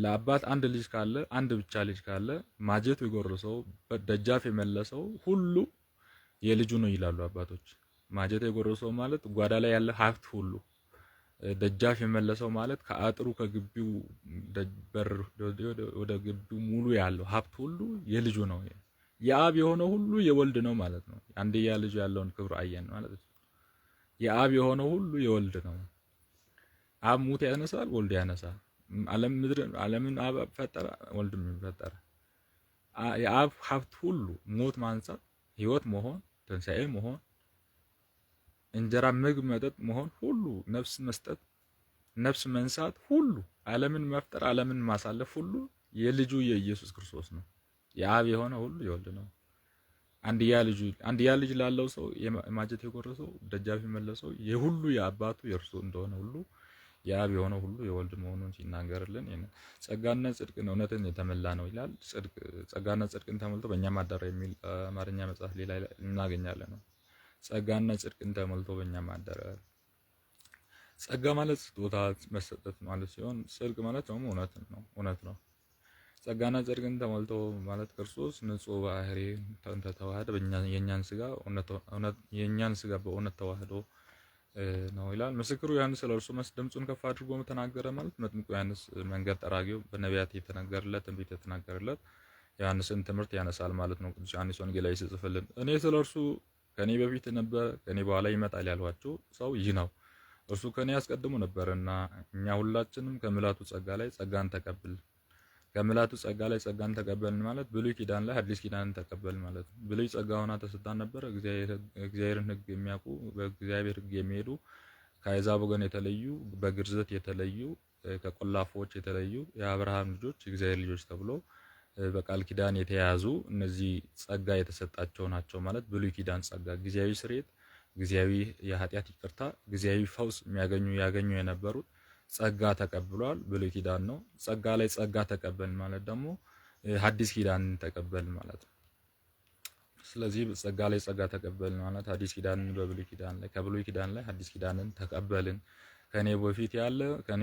ለአባት አንድ ልጅ ካለ አንድ ብቻ ልጅ ካለ ማጀቱ የጎረሰው ደጃፍ የመለሰው ሁሉ የልጁ ነው ይላሉ አባቶች። ማጀቱ የጎረሰው ማለት ጓዳ ላይ ያለ ሀብት ሁሉ፣ ደጃፍ የመለሰው ማለት ከአጥሩ ከግቢው በር ወደ ግቢው ሙሉ ያለው ሀብት ሁሉ የልጁ ነው። የአብ የሆነው ሁሉ የወልድ ነው ማለት ነው። አንድያ ልጁ ያለውን ክብር አየን ማለት ነው። የአብ የሆነው ሁሉ የወልድ ነው። አብ ሙት ያነሳል፣ ወልድ ያነሳል። ዓለምን አብ ፈጠረ፣ ወልድም ፈጠረ። የአብ ሀብት ሁሉ ሞት ማንሳት፣ ህይወት መሆን፣ ትንሣኤ መሆን፣ እንጀራ ምግብ መጠጥ መሆን ሁሉ፣ ነፍስ መስጠት፣ ነፍስ መንሳት ሁሉ፣ ዓለምን መፍጠር፣ ዓለምን ማሳለፍ ሁሉ የልጁ የኢየሱስ ክርስቶስ ነው። የአብ የሆነ ሁሉ የወልድ ነው። አንድያ ልጅ ላለው ሰው ማጀት የጎረሰው ደጃፍ የመለሰው የሁሉ የአባቱ የእርሱ እንደሆነ ሁሉ የአብ የሆነ ሁሉ የወልድ መሆኑን ሲናገርልን ጸጋና ጽድቅን እውነትን የተመላ ነው ይላል። ጸጋና ጽድቅን ተሞልቶ በእኛም አደረ የሚል አማርኛ መጽሐፍ ሌላ እናገኛለን ነው። ጸጋና ጽድቅን ተሞልቶ በእኛም አደረ። ጸጋ ማለት ስጦታ መሰጠት ማለት ሲሆን ጽድቅ ማለት ደግሞ እውነት ነው። ጸጋና ጽድቅን ተሞልቶ ማለት ክርስቶስ ንጹሕ ባህሪ ተዋህደ የእኛን ስጋ በእውነት ተዋህዶ ነው ይላል። ምስክሩ ዮሐንስ ስለ እርሱ ድምፁን ከፍ አድርጎ ተናገረ ማለት መጥምቁ ዮሐንስ መንገድ ጠራጊው በነቢያት የተነገረለት ትንቢት የተናገረለት ዮሐንስን ትምህርት ያነሳል ማለት ነው። ቅዱስ ዮሐንስ ወንጌላዊ ሲጽፍልን እኔ ስለ እርሱ ከኔ በፊት ነበር ከኔ በኋላ ይመጣል ያልኋቸው ሰው ይህ ነው። እርሱ ከኔ አስቀድሞ ነበርና እኛ ሁላችንም ከምልአቱ ጸጋ ላይ ጸጋን ተቀበልን። ከምልአቱ ጸጋ ላይ ጸጋን ተቀበልን ማለት ብሉይ ኪዳን ላይ አዲስ ኪዳንን ተቀበልን ማለት ነው። ብሉይ ጸጋ ሆና ተሰጥታን ነበር። እግዚአብሔርን ሕግ የሚያውቁ በእግዚአብሔር ሕግ የሚሄዱ ከአሕዛብ ወገን የተለዩ በግርዘት የተለዩ ከቆላፎች የተለዩ የአብርሃም ልጆች እግዚአብሔር ልጆች ተብሎ በቃል ኪዳን የተያዙ እነዚህ ጸጋ የተሰጣቸው ናቸው ማለት ብሉይ ኪዳን ጸጋ ጊዜያዊ ስርየት፣ ጊዜያዊ የኃጢአት ይቅርታ፣ ጊዜያዊ ፈውስ ያገኙ የነበሩት ጸጋ ተቀብሏል። ብሉይ ኪዳን ነው። ጸጋ ላይ ጸጋ ተቀበልን ማለት ደግሞ ሐዲስ ኪዳን ተቀበልን ማለት ነው። ስለዚህ ጸጋ ላይ ጸጋ ተቀበልን ማለት ሐዲስ ኪዳንን በብሉይ ኪዳን ላይ ከብሉይ ኪዳን ላይ ሐዲስ ኪዳንን ተቀበልን። ከኔ በፊት ያለ ከኔ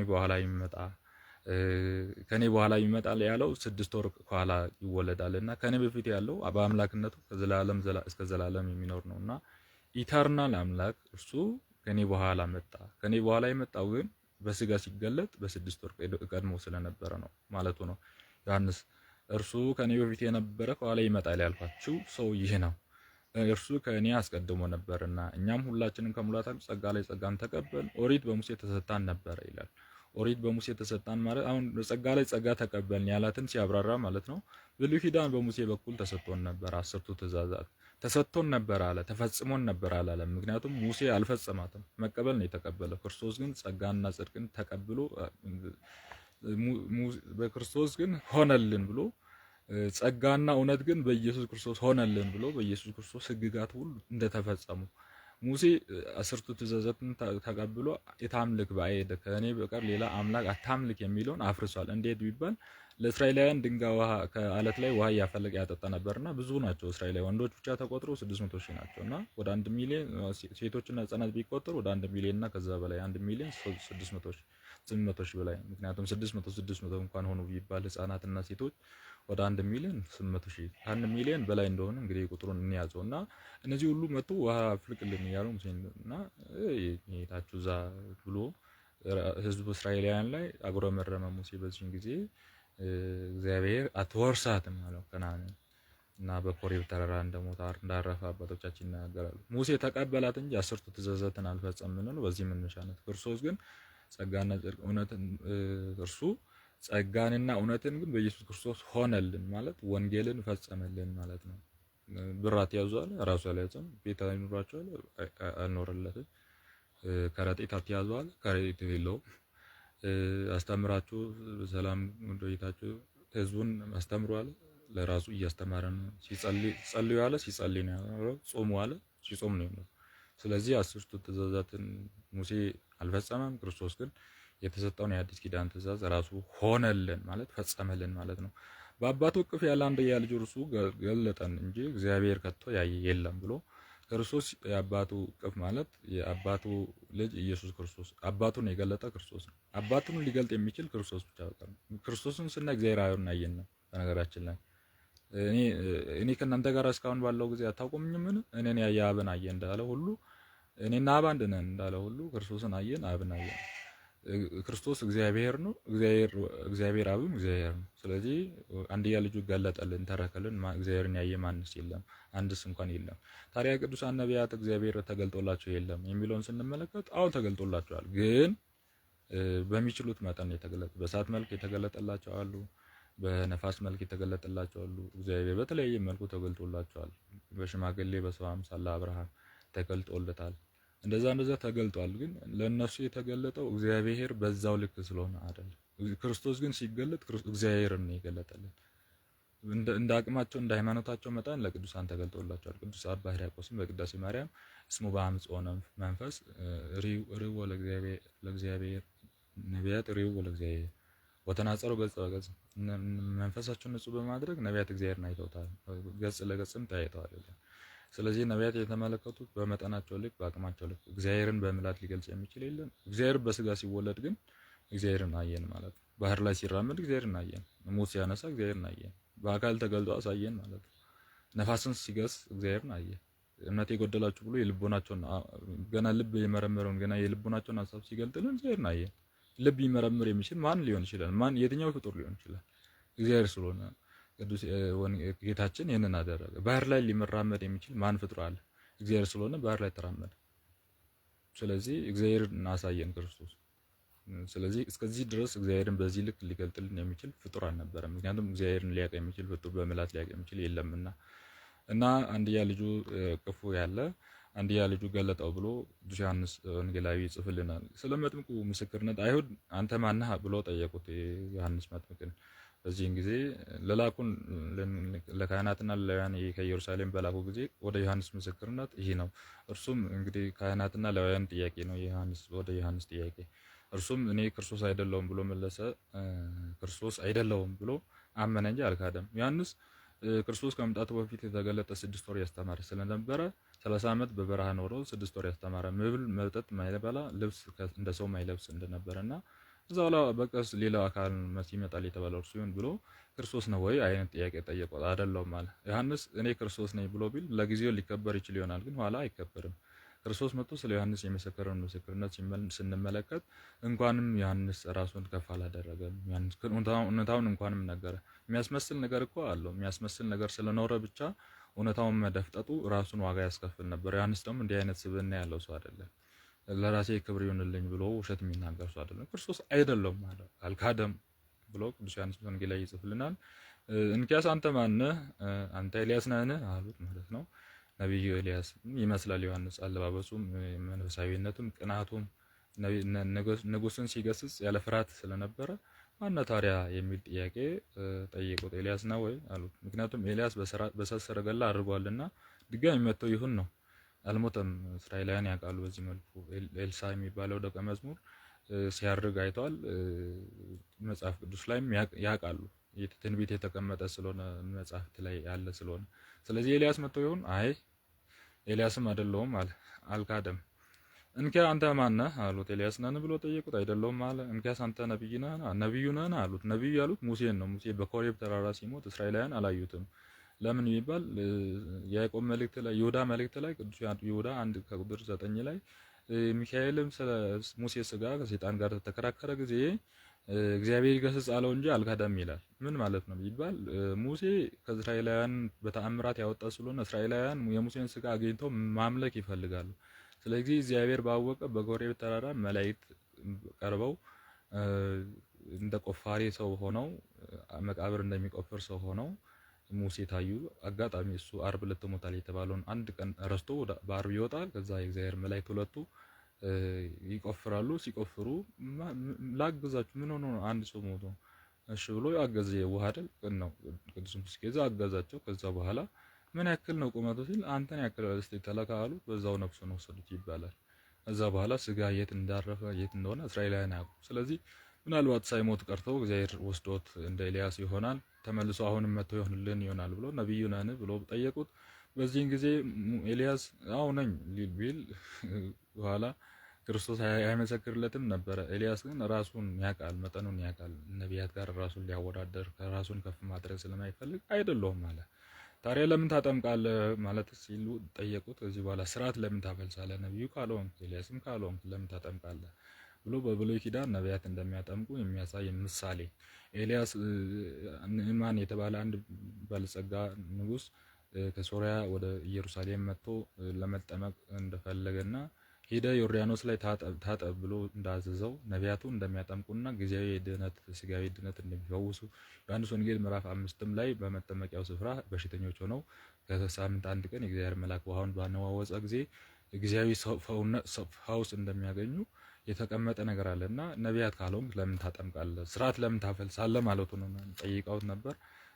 በኋላ ይመጣል ያለው 6 ወር ከኋላ ይወለዳልና ከኔ በፊት ያለው በአምላክነቱ ከዘላለም እስከ ዘላለም የሚኖር ነውና ኢተርናል አምላክ እርሱ ከኔ በኋላ መጣ። ከኔ በኋላ የመጣው ግን በስጋ ሲገለጥ በ6 ወር ቀድሞ ስለነበረ ነው ማለቱ ነው። ዮሐንስ እርሱ ከኔ በፊት የነበረ ከኋላ ይመጣል ያልኳችሁ ሰው ይህ ነው። እርሱ ከኔ አስቀድሞ ነበርና እኛም ሁላችንም ከሙላታችን ጸጋ ላይ ጸጋን ተቀበል። ኦሪት በሙሴ ተሰጣን ነበር ይላል። ኦሪት በሙሴ ተሰጣን ማለት አሁን ጸጋ ላይ ጸጋ ተቀበልን ያላትን ሲያብራራ ማለት ነው። ብሉይ ኪዳን በሙሴ በኩል ተሰጥቶን ነበር። 10ቱ ትእዛዛት ተሰጥቶን ነበር አለ፣ ተፈጽሞን ነበር አላለም። ምክንያቱም ሙሴ አልፈጸማትም፣ መቀበል ነው የተቀበለው። ክርስቶስ ግን ጸጋና ጽድቅን ተቀብሎ በክርስቶስ ግን ሆነልን ብሎ ጸጋና እውነት ግን በኢየሱስ ክርስቶስ ሆነልን ብሎ በኢየሱስ ክርስቶስ ሕግጋት ሁሉ እንደተፈጸሙ ሙሴ 10ቱ ትእዛዛትን ተቀብሎ የታምልክ ባዕድ ከእኔ በቀር ሌላ አምላክ አታምልክ የሚለውን አፍርሷል። እንዴት ቢባል ለእስራኤላውያን ድንጋይ ውሃ ከአለት ላይ ውሃ እያፈለቀ ያጠጣ ነበርና ብዙ ናቸው እስራኤላዊ ወንዶች ብቻ ተቆጥሮ 600 ሺህ ናቸውና ወደ 1 ሚሊዮን ሴቶችና ህጻናት ቢቆጠሩ ወደ 1 ሚሊዮን እና ከዛ በላይ 1 ሚሊዮን 800 ሺህ በላይ ምክንያቱም 600 እንኳን ሆኑ ቢባል ህጻናትና ሴቶች ወደ 1 ሚሊዮን 800 ሺህ 1 ሚሊዮን በላይ እንደሆነ እንግዲህ ቁጥሩን እንያዘውና እነዚህ ሁሉ መጡ ውሃ አፍልቅልን እያሉ ሙሴና ይታችሁ ዛ ብሎ ህዝቡ እስራኤላውያን ላይ አጉረመረመ ሙሴ። በዚህን ጊዜ እግዚአብሔር አትወርሳትም አለው ከነዓንን እና በኮሬብ ተራራ እንደሞተ እንዳረፈ አባቶቻችን ይናገራሉ። ሙሴ ተቀበላት እንጂ 10ቱ ትእዛዛትን አልፈጸምንም ነው። በዚህ መነሻነት ክርስቶስ ግን ጸጋና ጽድቅ እውነትን እርሱ ጸጋንና እውነትን ግን በኢየሱስ ክርስቶስ ሆነልን ማለት ወንጌልን ፈጸመልን ማለት ነው። ብራት ያዟል ራሱ አልያዘም። ቤት አይኖራቸዋል አልኖረለትም። ከረጢት አትያዟል ከረጢት የለውም። አስተምራችሁ በሰላም ቆይታችሁ ህዝቡን አስተምሯል። ለራሱ እያስተማረ ነው። ሲጸልዩ አለ ሲጸልይ ነው ያለው። ጾሙ አለ ሲጾም ነው ያለው። ስለዚህ 10ቱ ትእዛዛትን ሙሴ አልፈጸመም። ክርስቶስ ግን የተሰጠውን የአዲስ ኪዳን ትእዛዝ ራሱ ሆነልን ማለት ፈጸመልን ማለት ነው። በአባቱ እቅፍ ያለ አንድያ ልጁ እርሱ ገለጠን እንጂ እግዚአብሔር ከቶ ያየ የለም ብሎ ክርስቶስ የአባቱ እቅፍ ማለት የአባቱ ልጅ ኢየሱስ ክርስቶስ አባቱን የገለጠ ክርስቶስ ነው። አባቱን ሊገልጥ የሚችል ክርስቶስ ብቻ ነው። ክርስቶስን ስናይ እግዚአብሔር አብን አየን ነው። በነገራችን ላይ እኔ ከእናንተ ጋር እስካሁን ባለው ጊዜ አታውቁምኝምን? እኔን ያየ አብን አየ እንዳለ ሁሉ እኔና አብ አንድ ነን እንዳለ ሁሉ ክርስቶስን አየን፣ አብን አየን። ክርስቶስ እግዚአብሔር ነው። እግዚአብሔር አብም እግዚአብሔር ነው። ስለዚህ አንድያ ልጁ ገለጠልን፣ ተረከልን። እግዚአብሔርን ያየ ማንስ የለም፣ አንድስ እንኳን የለም። ታዲያ ቅዱሳን ነቢያት እግዚአብሔር ተገልጦላቸው የለም የሚለውን ስንመለከት አዎ ተገልጦላቸዋል፣ ግን በሚችሉት መጠን የተገለጠ በእሳት መልክ የተገለጠላቸው አሉ፣ በነፋስ መልክ የተገለጠላቸው አሉ። እግዚአብሔር በተለያየ መልኩ ተገልጦላቸዋል። በሽማግሌ በሰው አምሳል ለአብርሃም ተገልጦለታል። እንደዛ ተገልጧል። ግን ለነሱ የተገለጠው እግዚአብሔር በዛው ልክ ስለሆነ አይደለም። ክርስቶስ ግን ሲገለጥ እግዚአብሔርን ነው የገለጠልን። እንደ አቅማቸው እንደ ሃይማኖታቸው መጠን ለቅዱሳን ተገልጦላቸዋል። ቅዱስ አባ ሕርያቆስም በቅዳሴ ማርያም እስሙ በአምጽኦ መንፈስ ርኅዎ ለእግዚአብሔር ነቢያት ርኅዎ ለእግዚአብሔር ወተናጸሩ ገጽ በገጽ መንፈሳቸውን ንጹህ በማድረግ ነቢያት እግዚአብሔርን አይተውታል፣ ገጽ ለገጽም ተያይተዋል። ስለዚህ ነቢያት የተመለከቱት በመጠናቸው ልክ በአቅማቸው ልክ እግዚአብሔርን በምላት ሊገልጽ የሚችል የለም። እግዚአብሔር በስጋ ሲወለድ ግን እግዚአብሔርን አየን ማለት ነው። ባህር ላይ ሲራመድ እግዚአብሔርን አየን። ሙት ሲያነሳ እግዚአብሔርን አየን። በአካል ተገልጦ አሳየን ማለት ነው። ነፋስን ሲገስ እግዚአብሔርን አየን። እምነት የጎደላችሁ ብሎ የልቦናቸውን ገና ልብ የመረመረውን ገና የልቦናቸውን ሀሳብ ሲገልጥልን እግዚአብሔርን አየን። ልብ ይመረምር የሚችል ማን ሊሆን ይችላል? የትኛው ፍጡር ሊሆን ይችላል? እግዚአብሔር ስለሆነ ቅዱስ ጌታችን ይህንን አደረገ። ባህር ላይ ሊመራመድ የሚችል ማን ፍጡር አለ? እግዚአብሔር ስለሆነ ባህር ላይ ተራመደ። ስለዚህ እግዚአብሔርን አሳየን ክርስቶስ። ስለዚህ እስከዚህ ድረስ እግዚአብሔርን በዚህ ልክ ሊገልጥልን የሚችል ፍጡር አልነበረም። ምክንያቱም እግዚአብሔርን ሊያውቅ የሚችል ፍጡር በምላት ሊያውቅ የሚችል የለምና እና አንድያ ልጁ ቅፉ ያለ አንድያ ልጁ ገለጠው ብሎ ቅዱስ ዮሐንስ ወንጌላዊ ይጽፍልናል። ስለ መጥምቁ ምስክርነት አይሁድ አንተ ማነህ ብሎ ጠየቁት ዮሐንስ መጥምቅን። በዚህን ጊዜ ለላኩን ለካህናትና ለሌዋውያን ከኢየሩሳሌም በላኩ ጊዜ ወደ ዮሐንስ ምስክርነት ይህ ነው። እርሱም እንግዲህ ካህናትና ሌዋውያን ጥያቄ ነው ወደ ዮሐንስ ጥያቄ። እርሱም እኔ ክርስቶስ አይደለሁም ብሎ መለሰ። ክርስቶስ አይደለሁም ብሎ አመነ እንጂ አልካደም። ዮሐንስ ክርስቶስ ከመምጣቱ በፊት የተገለጠ 6 ወር ያስተማረ ስለነበረ 30 ዓመት በበረሃ ኖሮ 6 ወር ያስተማረ መብል መጠጥ ማይበላ ልብስ እንደ ሰው ማይለብስ እንደነበረና እዛው ላይ በቀስ ሌላው አካል መሲ ይመጣል የተባለው እርሱ ይሁን ብሎ ክርስቶስ ነው ወይ አይነት ጥያቄ ጠየቀው። አይደለሁም አለ። ዮሐንስ እኔ ክርስቶስ ነኝ ብሎ ቢል ለጊዜው ሊከበር ይችል ይሆናል፣ ግን ኋላ አይከበርም። ክርስቶስ መጥቶ ስለ ዮሐንስ የመሰከረውን ምስክርነት ስንመለከት እንኳንም ዮሐንስ ራሱን ከፍ አላደረገም። ዮሐንስ እውነታውን እንኳንም ነገረ። የሚያስመስል ነገር እኮ አለው። የሚያስመስል ነገር ስለኖረ ብቻ እውነታውን መደፍጠጡ ራሱን ዋጋ ያስከፍል ነበር። ዮሐንስ ደግሞ እንዲህ አይነት ስብዕና ያለው ሰው አይደለም። ለራሴ ክብር ይሁንልኝ ብሎ ውሸት የሚናገር ሰው አይደለም። ክርስቶስ አይደለም ማለት አልካደም ብሎ ቅዱስ ዮሐንስ ወንጌላዊ ይጽፍልናል። እንኪያስ አንተ ማነህ? አንተ ኤልያስ ነህን? አሉት ማለት ነው። ነብዩ ኤልያስ ይመስላል ዮሐንስ። አለባበሱም መንፈሳዊነቱም ቅናቱም ንጉስን ሲገስጽ ያለ ፍርሃት ስለነበረ ማነው ታዲያ የሚል ጥያቄ ጠየቁት። ኤልያስ ነው ወይ አሉት። ምክንያቱም ኤልያስ በእሳት ሰረገላ አድርጓልና ድጋሚ መጥተው ይሁን ነው። አልሞተም። እስራኤላውያን ያውቃሉ። በዚህ መልኩ ኤልሳ የሚባለው ደቀ መዝሙር ሲያርግ አይተዋል። መጽሐፍ ቅዱስ ላይም ያውቃሉ። ትንቢት የተቀመጠ ስለሆነ መጽሐፍት ላይ ያለ ስለሆነ። ስለዚህ ኤልያስ መጥቶ ይሁን? አይ ኤልያስም አይደለሁም አለ። አልካደም። እንኪያ አንተ ማን ነህ አሉት። ኤልያስ ነን ብሎ ጠየቁት። አይደለሁም አለ። እንኪያስ አንተ ነብይ ነህ? ነብዩ ነህ አሉት። ነብዩ ያሉት ሙሴን ነው። ሙሴ በኮሬብ ተራራ ሲሞት እስራኤላውያን አላዩትም። ለምን ይባል? የያዕቆብ መልእክት ላይ ይሁዳ መልእክት ላይ ቅዱስ ይሁዳ 1 ከቁጥር 9 ላይ ሚካኤልም ስለ ሙሴ ስጋ ከሰይጣን ጋር ተከራከረ ጊዜ እግዚአብሔር ይገስጽ አለው እንጂ አልካደም ይላል። ምን ማለት ነው ይባል? ሙሴ ከእስራኤላውያን በተአምራት ያወጣ ስለሆነ እስራኤላውያን የሙሴን ስጋ አግኝተው ማምለክ ይፈልጋሉ። ስለዚህ እግዚአብሔር ባወቀ በኮሬብ ተራራ መላእክት ቀርበው እንደ ቆፋሪ ሰው ሆነው መቃብር እንደሚቆፍር ሰው ሆነው ሙሴ ታዩ። አጋጣሚ እሱ አርብ ዕለት ሞታል የተባለውን አንድ ቀን ረስቶ በአርብ ይወጣል። ከዛ የእግዚአብሔር መላእክት ሁለቱ ይቆፍራሉ። ሲቆፍሩ ላግዛችሁ ምን ሆኖ ነው? አንድ ሰው ሞቶ። እሺ ብሎ ያገዘ የዋህ አይደል? ቅን ነው። ቅዱስ ሙሴ ከዛ አገዛቸው። ከዛ በኋላ ምን ያክል ነው ቁመቱ ሲል አንተን ያክል እስቲ ተለካ አሉት። በዛው ነፍሱን ወሰዱት ይባላል። ከዛ በኋላ ስጋ የት እንዳረፈ የት እንደሆነ እስራኤላውያን ያውቁ። ስለዚህ ምናልባት ሳይሞት ቀርተው እግዚአብሔር ወስዶት እንደ ኤልያስ ይሆናል ተመልሶ አሁንም መጥቶ ይሆንልን ይሆናል ብሎ ነብዩ ነን ብሎ ጠየቁት። በዚህን ጊዜ ኤልያስ አዎ ነኝ ሊል ቢል በኋላ ክርስቶስ አይመሰክርለትም ነበረ። ኤልያስ ግን ራሱን ያውቃል፣ መጠኑን ያውቃል። ነቢያት ጋር ራሱን ሊያወዳደር ራሱን ከፍ ማድረግ ስለማይፈልግ አይደለሁም አለ። ታዲያ ለምን ታጠምቃለህ ማለት ሲሉ ጠየቁት። ከዚህ በኋላ ስርዓት ለምን ታፈልሳለህ? ነቢዩ ካልሆንክ ኤልያስም ካልሆንክ ለምን ታጠምቃለህ ብሎ በብሉይ ኪዳን ነቢያት እንደሚያጠምቁ የሚያሳይ ምሳሌ ኤልያስ ንዕማን የተባለ አንድ ባለጸጋ ንጉስ ከሶሪያ ወደ ኢየሩሳሌም መጥቶ ለመጠመቅ እንደፈለገና ሄደ ዮርዳኖስ ላይ ታጠብ ብሎ እንዳዘዘው ነቢያቱ እንደሚያጠምቁና ጊዜያዊ ድህነት ስጋዊ ድህነት እንደሚፈውሱ ዮሐንስ ወንጌል ምዕራፍ 5 ላይ በመጠመቂያው ስፍራ በሽተኞች ሆነው ከሳምንት አንድ ቀን የእግዚአብሔር መልአክ ውሃውን ባነዋወጸ ጊዜ ጊዜያዊ ፈውስ እንደሚያገኙ የተቀመጠ ነገር አለና ነቢያት ካልሆንክ ለምን ታጠምቃለህ? ስርዓት ለምን ታፈልሳለህ ማለቱ ነው። ጠይቀውት ነበር።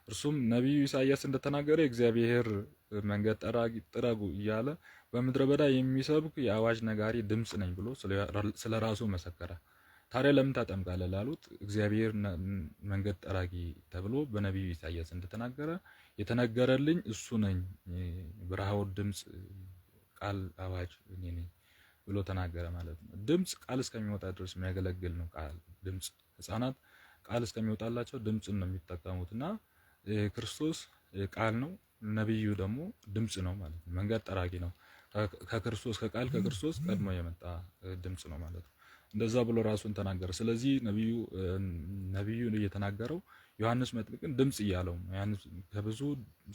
እርሱም ነቢዩ ኢሳያስ እንደተናገረ እግዚአብሔር መንገድ ጥረጉ እያለ በምድረ በዳ የሚሰብክ የአዋጅ ነጋሪ ድምፅ ነኝ ብሎ ስለ ራሱ መሰከረ። ታዲያ ለምን ታጠምቃለህ ላሉት እግዚአብሔር መንገድ ጠራጊ ተብሎ በነቢዩ ኢሳያስ እንደተናገረ የተነገረልኝ እሱ ነኝ፣ ብርሃው ድምፅ ቃል አዋጅ እኔ ነኝ ብሎ ተናገረ ማለት ነው። ድምፅ ቃል እስከሚወጣ ድረስ የሚያገለግል ነው። ቃል ድምፅ ህፃናት ቃል እስከሚወጣላቸው ድምፅን ነው የሚጠቀሙትና ክርስቶስ ቃል ነው፣ ነብዩ ደግሞ ድምጽ ነው ማለት ነው። መንገድ ጠራጊ ነው። ከክርስቶስ ከክርስቶስ ቀድሞ የመጣ ድምጽ ነው ማለት ነው። እንደዛ ብሎ ራሱን ተናገረ። ስለዚህ ነብዩ እየተናገረው ዮሐንስ መጥምቅን ድምጽ እያለው ዮሐንስ ከብዙ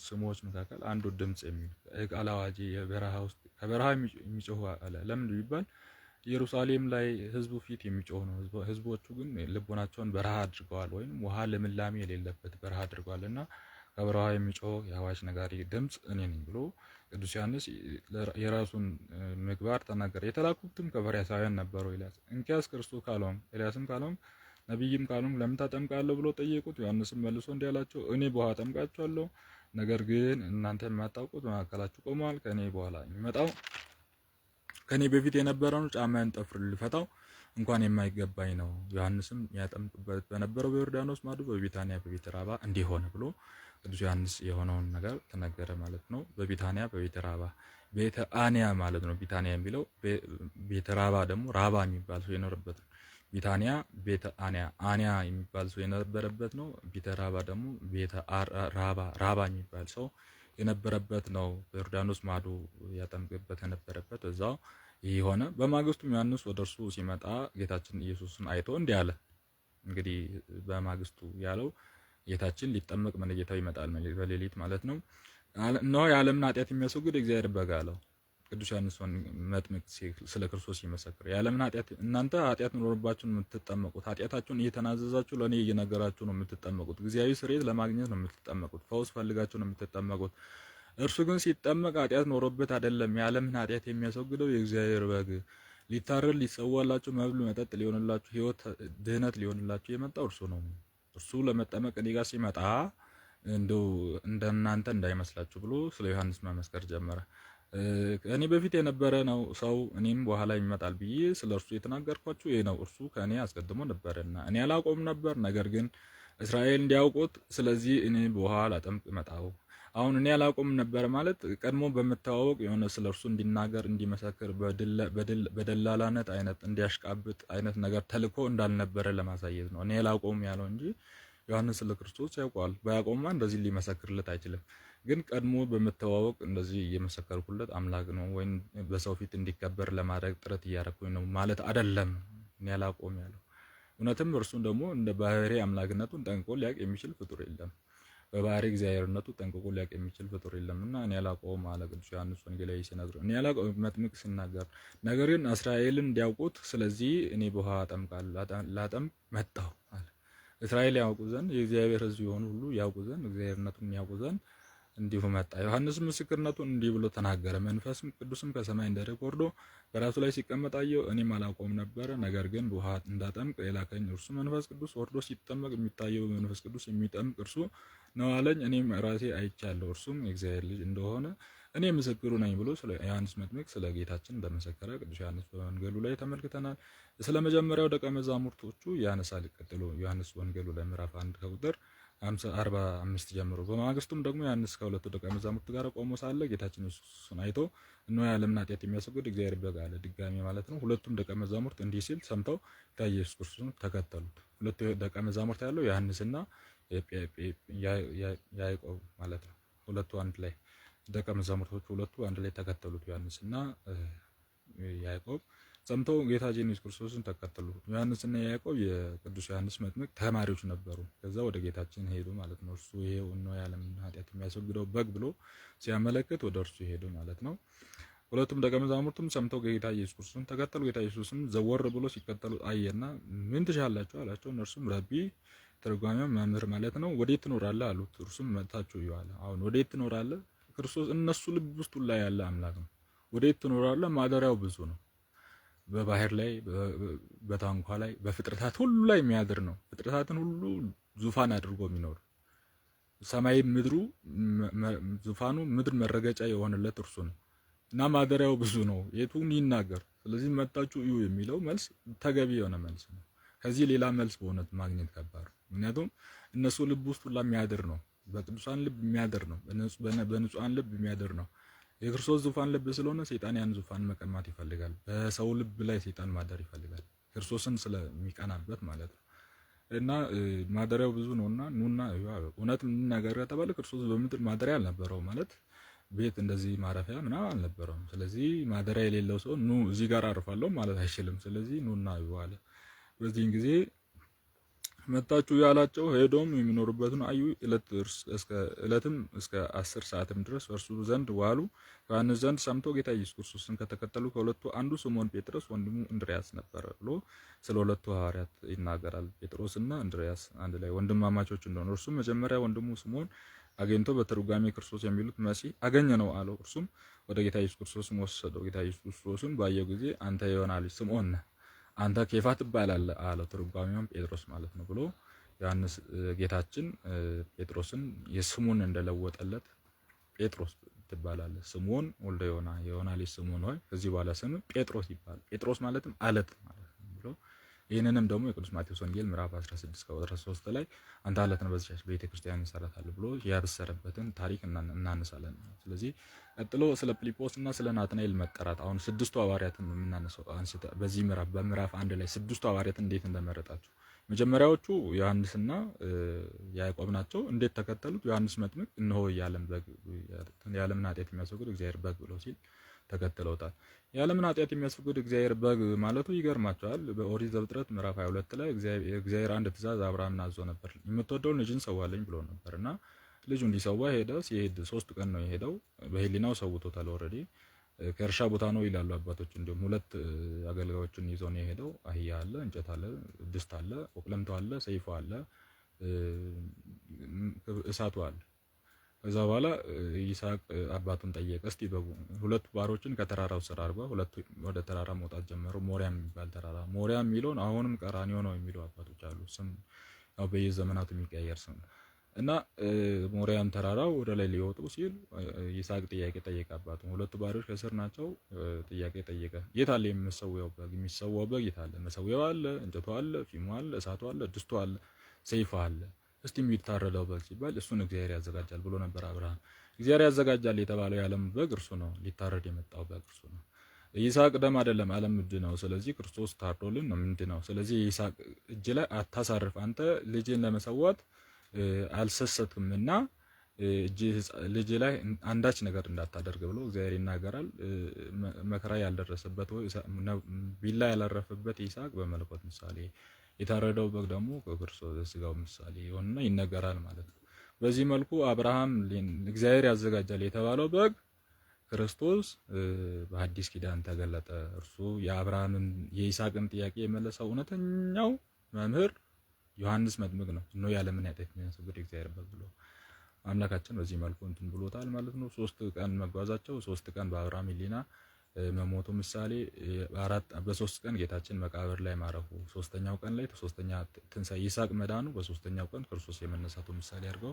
ስሞች መካከል አንዱ ድምጽ የሚል ቃል አዋጂ ከበረሃ የሚጮህ አለ። ለምን ቢባል ኢየሩሳሌም ላይ ህዝቡ ፊት የሚጮህ ነው። ህዝቦቹ ግን ልቦናቸውን በረሃ አድርገዋል፣ ወይም ውሃ ልምላሜ የሌለበት በረሃ አድርገዋልና ከበረሃ የሚጮህ የአዋጅ ነጋሪ ድምጽ እኔ ነኝ ብሎ ቅዱስ ዮሐንስ የራሱን ምግባር ተናገረ። የተላኩትም ከፈሪሳውያን ነበሩ ይላል። እንኪያስ ክርስቶስ ካልሆንክ ኤልያስም ካልሆንክ ነቢይም ካልሆንክ ለምን ታጠምቃለህ ብሎ ጠየቁት። ዮሐንስም መልሶ እንዲህ አላቸው፣ እኔ በውሃ አጠምቃችኋለሁ፣ ነገር ግን እናንተ የማታውቁት በመካከላችሁ ቆሟል። ከእኔ በኋላ የሚመጣው ከኔ በፊት የነበረውን ጫማዬን ጠፍር ልፈታው እንኳን የማይገባኝ ነው። ዮሐንስም ያጠምቅበት በነበረው በዮርዳኖስ ማዶ በቢታንያ በቤተ ራባ እንዲህ ሆነ ብሎ ቅዱስ ዮሐንስ የሆነውን ነገር ተነገረ ማለት ነው። በቢታንያ በቤተ ራባ ቤተ አንያ ማለት ነው። ቢታንያ የሚለው ቤተ ራባ ደግሞ ራባ የሚባል ሰው የኖረበት ነው። ቢታንያ ቤተ አንያ የሚባል ሰው የነበረበት ነው። ቤተ ራባ ደግሞ ቤተ ራባ የሚባል ሰው የነበረበት ነው። በዮርዳኖስ ማዶ ያጠምቅበት የነበረበት እዛው ይህ ሆነ። በማግስቱም ዮሐንስ ወደ እርሱ ሲመጣ ጌታችን ኢየሱስን አይቶ እንዲህ አለ። እንግዲህ በማግስቱ ያለው ጌታችን ሊጠመቅ መነጌታው ይመጣል በሌሊት ማለት ነው። እነሆ የዓለምን ኃጢአት የሚያስወግድ እግዚአብሔር በግ አለው። ቅዱስ ዮሐንስ መጥምቅ ስለ ክርስቶስ ይመሰክር። የዓለምን ኃጢአት እናንተ ኃጢአት ኖሮባችሁ ነው የምትጠመቁት። ኃጢአታችሁን እየተናዘዛችሁ ለእኔ እየነገራችሁ ነው የምትጠመቁት። ጊዜያዊ ስርየት ለማግኘት ነው የምትጠመቁት። ፈውስ ፈልጋችሁ ነው የምትጠመቁት። እርሱ ግን ሲጠመቅ ኃጢአት ኖሮበት አይደለም። የዓለምን ኃጢአት የሚያስወግደው የእግዚአብሔር በግ ሊታረድ ሊሰዋላችሁ መብል መጠጥ ሊሆንላችሁ ሕይወት ድህነት ሊሆንላችሁ የመጣው እርሱ ነው። እርሱ ለመጠመቅ እኔ ጋር ሲመጣ እንደው እንደናንተ እንዳይመስላችሁ ብሎ ስለ ዮሐንስ መመስከር ጀመረ። እኔ በፊት የነበረ ነው ሰው እኔም በኋላ ይመጣል ብዬ ስለ እርሱ የተናገርኳችሁ ይሄ ነው። እርሱ ከእኔ አስቀድሞ ነበረና እኔ አላውቀውም ነበር፣ ነገር ግን እስራኤል እንዲያውቁት ስለዚህ እኔ በውሃ ላጠምቅ መጣሁ። አሁን እኔ አላውቀውም ነበር ማለት ቀድሞ በመተዋወቅ የሆነ ስለ እርሱ እንዲናገር እንዲመሰክር በደላላነት አይነት እንዲያሽቃብጥ አይነት ነገር ተልኮ እንዳልነበረ ለማሳየት ነው እኔ አላውቀውም ያለው እንጂ ዮሐንስ ስለ ክርስቶስ ያውቀዋል። ባያውቀውማ እንደዚህ ሊመሰክርለት አይችልም። ግን ቀድሞ በመተዋወቅ እንደዚህ እየመሰከርኩለት አምላክ ነው ወይም በሰው ፊት እንዲከበር ለማድረግ ጥረት እያደረኩኝ ነው ማለት አይደለም እኔ አላውቀውም ያለው። እውነትም እርሱን ደግሞ እንደ ባህሪ አምላክነቱን ጠንቅቆ ሊያውቅ የሚችል ፍጡር የለም። በባህሪ እግዚአብሔርነቱ ጠንቅቆ ሊያውቅ የሚችል ፍጡር የለምና እኔ አላውቀውም አለ ቅዱስ ዮሐንስ ወንጌላዊ ሲነግረው። እኔ አላውቀውም መጥምቅ ሲናገር፣ ነገር ግን እስራኤልን እንዲያውቁት ስለዚህ እኔ በውሃ ላጠምቅ መጣሁ አለ። እስራኤል ያውቁ ዘንድ የእግዚአብሔር ሕዝብ የሆኑ ሁሉ ያውቁ ዘንድ እግዚአብሔርነቱን ያውቁ ዘንድ እንዲሁ መጣ። ዮሐንስ ምስክርነቱን እንዲህ ብሎ ተናገረ። መንፈስም ቅዱስም ከሰማይ እንደ ርግብ ወርዶ በራሱ ላይ ሲቀመጥ አየሁ። እኔም አላውቀውም ነበረ፣ ነገር ግን በውሃ እንዳጠምቅ የላከኝ እርሱ መንፈስ ቅዱስ ወርዶ ሲጠመቅ የሚታየው መንፈስ ቅዱስ የሚጠምቅ እርሱ ነው አለኝ። እኔም ራሴ አይቻለሁ፣ እርሱም የእግዚአብሔር ልጅ እንደሆነ እኔ ምስክሩ ነኝ ብሎ ስለ ዮሐንስ መጥምቅ ስለ ጌታችን እንደመሰከረ ቅዱስ ዮሐንስ በወንጌሉ ላይ ተመልክተናል። ስለ መጀመሪያው ደቀ መዛሙርቶቹ ያነሳል። ቀጥሎ ዮሐንስ ወንጌሉ ላይ ምዕራፍ 1 ከቁጥር 45 ጀምሮ። በማግስቱም ደግሞ ዮሐንስ ከሁለቱ ደቀ መዛሙርት ጋር ቆሞ ሳለ ጌታችን ኢየሱስን አይቶ እነሆ የዓለምን ኃጢአት የሚያስወግድ እግዚአብሔር በግ አለ። ድጋሚ ማለት ነው። ሁለቱም ደቀ መዛሙርት እንዲህ ሲል ሰምተው ጌታ ኢየሱስ ክርስቶስን ተከተሉት። ሁለቱ ደቀ መዛሙርት ያለው ዮሐንስና ያዕቆብ ማለት ነው። ሁለቱ አንድ ላይ ደቀ መዛሙርቶቹ ሁለቱ አንድ ላይ ተከተሉት። ዮሐንስና ያዕቆብ ሰምተው ጌታችን ኢየሱስ ክርስቶስን ተከተሉ። ዮሐንስና ያዕቆብ የቅዱስ ዮሐንስ መጥምቅ ተማሪዎች ነበሩ። ከዛ ወደ ጌታችን ሄዱ ማለት ነው። እርሱ ይሄው ነው የዓለምን ኃጢአት የሚያስወግደው በግ ብሎ ሲያመለክት ወደ እርሱ ሄዱ ማለት ነው። ሁለቱም ደቀ መዛሙርቱም ሰምተው ጌታ ኢየሱስ ክርስቶስን ተከተሉ። ጌታ ኢየሱስም ዘወር ብሎ ሲከተሉ አየና ምን ትሻላችሁ አላቸው። እነርሱም ረቢ፣ ትርጓሜው መምህር ማለት ነው፣ ወዴት ትኖራለህ አሉት። እርሱም መጥታችሁ እዩ አለ። አሁን ወዴት ትኖራለህ? ክርስቶስ እነሱ ልብ ውስጥ ላይ ያለ አምላክ ነው። ወዴት ትኖራለህ? ማደሪያው ብዙ ነው። በባህር ላይ፣ በታንኳ ላይ፣ በፍጥረታት ሁሉ ላይ የሚያድር ነው። ፍጥረታትን ሁሉ ዙፋን አድርጎ የሚኖር ሰማይ ምድሩ ዙፋኑ ምድር መረገጫ የሆነለት እርሱ ነው እና ማደሪያው ብዙ ነው። የቱን ይናገር? ስለዚህ መጣችሁ እዩ የሚለው መልስ ተገቢ የሆነ መልስ ነው። ከዚህ ሌላ መልስ በእውነት ማግኘት ከባድ። ምክንያቱም እነሱ ልብ ውስጥ ሁላ የሚያድር ነው። በቅዱሳን ልብ የሚያድር ነው። በንጹሃን ልብ የሚያድር ነው። የክርስቶስ ዙፋን ልብ ስለሆነ ሰይጣን ያን ዙፋን መቀማት ይፈልጋል። በሰው ልብ ላይ ሰይጣን ማደር ይፈልጋል፣ ክርስቶስን ስለሚቀናበት ማለት ነው። እና ማደሪያው ብዙ ነውና ኑና እውነት ምን ነገር ከተባለ ክርስቶስ በምድር ማደሪያ አልነበረው ማለት ቤት እንደዚህ ማረፊያ ምናምን አልነበረውም። ስለዚህ ማደሪያ የሌለው ሰው ኑ እዚህ ጋር አርፋለሁ ማለት አይችልም። ስለዚህ ኑና ይዋለ። በዚህን ጊዜ መጣችሁ ያላቸው ሄዶም የሚኖሩበትን አዩ። እለትም እስከ 10 ሰዓትም ድረስ እርሱ ዘንድ ዋሉ። ዮሐንስ ዘንድ ሰምቶ ጌታ ኢየሱስ ክርስቶስን ከተከተሉ ከሁለቱ አንዱ ስምዖን ጴጥሮስ ወንድሙ እንድርያስ ነበር ብሎ ስለ ሁለቱ ሐዋርያት ይናገራል። ጴጥሮስና እንድርያስ አንድ ላይ ወንድማማቾች እንደሆኑ እርሱም መጀመሪያ ወንድሙ ስምዖን አገኝቶ በትርጓሜ ክርስቶስ የሚሉት መሲህ አገኘ ነው አለው። እርሱም ወደ ጌታ ኢየሱስ ክርስቶስም ወሰደው። ጌታ ኢየሱስ ክርስቶስም ባየው ጊዜ አንተ የዮና ልጅ ስምዖን ነህ፣ አንተ ኬፋ ትባላለህ አለው። ትርጓሜውም ጴጥሮስ ማለት ነው ብሎ ዮሐንስ ጌታችን ጴጥሮስን የስሙን እንደለወጠለት ጴጥሮስ ትባላለህ፣ ስምዖን ወልደ ዮና፣ የዮና ልጅ ስምዖን ሆይ ከዚህ በኋላ ስም ጴጥሮስ ይባላል። ጴጥሮስ ማለትም አለት ማለት ነው ብሎ ይህንንም ደግሞ የቅዱስ ማቴዎስ ወንጌል ምዕራፍ 16 ቁጥር 3 ላይ አንተ አለት ነህ በዚህች ቤተክርስቲያን ይሰራታል ብሎ ያበሰረበትን ታሪክ እናነሳለን። ስለዚህ ቀጥሎ ስለ ፊልጶስ እና ስለ ናትናኤል መጠራት አሁን ስድስቱ ሐዋርያትን የምናነሳው በዚህ በምዕራፍ 1 ላይ ስድስቱ ሐዋርያትን እንዴት እንደመረጣቸው መጀመሪያዎቹ ዮሐንስና ያዕቆብ ናቸው። እንዴት ተከተሉት? ዮሐንስ መጥምቅ እነሆ የዓለምን ኃጢአት የሚያስወግድ እግዚአብሔር በግ ብሎ ሲል ተከትለውታል። የዓለምን ኃጢአት የሚያስወግድ እግዚአብሔር በግ ማለቱ ይገርማቸዋል። በኦሪት ዘፍጥረት ምዕራፍ 22 ላይ እግዚአብሔር አንድ ትእዛዝ አብርሃምን አዞ ነበር። የምትወደውን ልጅን ሰዋለኝ ብሎ ነበርና ልጁ እንዲሰዋ ሄደ። ሲሄድ 3 ቀን ነው የሄደው። በህሊናው ሰውቶታል። ኦልሬዲ ከእርሻ ቦታ ነው ይላሉ አባቶች። እንዲሁም 2 አገልጋዮችን ይዞ ነው የሄደው። አህያ አለ፣ እንጨት አለ፣ ድስት አለ፣ ወቅለምቶ አለ፣ ሰይፎ አለ፣ እሳቱ አለ። ከዛ በኋላ ይስሐቅ አባቱን ጠየቀ። እስቲ 2 ባሮችን ከተራራው ስር አርጓ 2 ወደ ተራራ መውጣት ጀመሩ። ሞሪያ የሚባል ተራራ፣ ሞሪያ የሚለውን አሁንም ቀራኒዮ ነው የሚሉ አባቶች አሉ። ስም ያው በየዘመናቱ የሚቀየር ስም እና ሞሪያን ተራራው ወደ ላይ ሊወጡ ሲል ይስሐቅ ጥያቄ ጠየቀ አባቱ። 2 ባሮች ከስር ናቸው። ጥያቄ ጠየቀ። የት አለ የሚሰዋው በግ? የሚሰዋው በግ የት አለ? መሰዊያው አለ፣ እንጨቱ አለ፣ ፊሙ አለ፣ እሳቱ አለ፣ ድስቱ አለ፣ ሰይፉ አለ። እስቲ የሚታረደው በግ ሲባል እሱን እግዚአብሔር ያዘጋጃል ብሎ ነበር አብርሃም። እግዚአብሔር ያዘጋጃል የተባለው የዓለም በግ እርሱ ነው። ሊታረድ የመጣው በግ እርሱ ነው። ይስሐቅ ደም አይደለም ዓለም እጅ ነው። ስለዚህ ክርስቶስ ታርዶልን ነው ምንድን ነው። ስለዚህ ይስሐቅ እጅ ላይ አታሳርፍ፣ አንተ ልጅን ለመሰዋት አልሰሰትምና ልጅ ላይ አንዳች ነገር እንዳታደርግ ብሎ እግዚአብሔር ይናገራል። መከራ ያልደረሰበት ወይ ቢላ ያላረፈበት ይስሐቅ በመለኮት ምሳሌ፣ የታረደው በግ ደግሞ ከክርስቶስ ስጋው ምሳሌ ይሆንና ይነገራል ማለት ነው። በዚህ መልኩ አብርሃም እግዚአብሔር ያዘጋጃል የተባለው በግ ክርስቶስ በሐዲስ ኪዳን ተገለጠ። እርሱ የአብርሃምን የይስሐቅን ጥያቄ የመለሰው እውነተኛው መምህር ዮሐንስ መጥምቅ ነው። እነሆ የዓለምን ኃጢአት የሚያስወግድ እግዚአብሔር በግ ብሎ አምላካችን በዚህ መልኩ እንትን ብሎታል ማለት ነው። 3 ቀን መጓዛቸው 3 ቀን በአብርሃም ሕሊና መሞቱ ምሳሌ፣ በ3 ቀን ጌታችን መቃብር ላይ ማረፉ፣ 3ኛው ቀን ላይ 3ኛ ትንሣኤ ይስሐቅ መዳኑ፣ በ3ኛው ቀን ክርስቶስ የመነሳቱ ምሳሌ አድርገው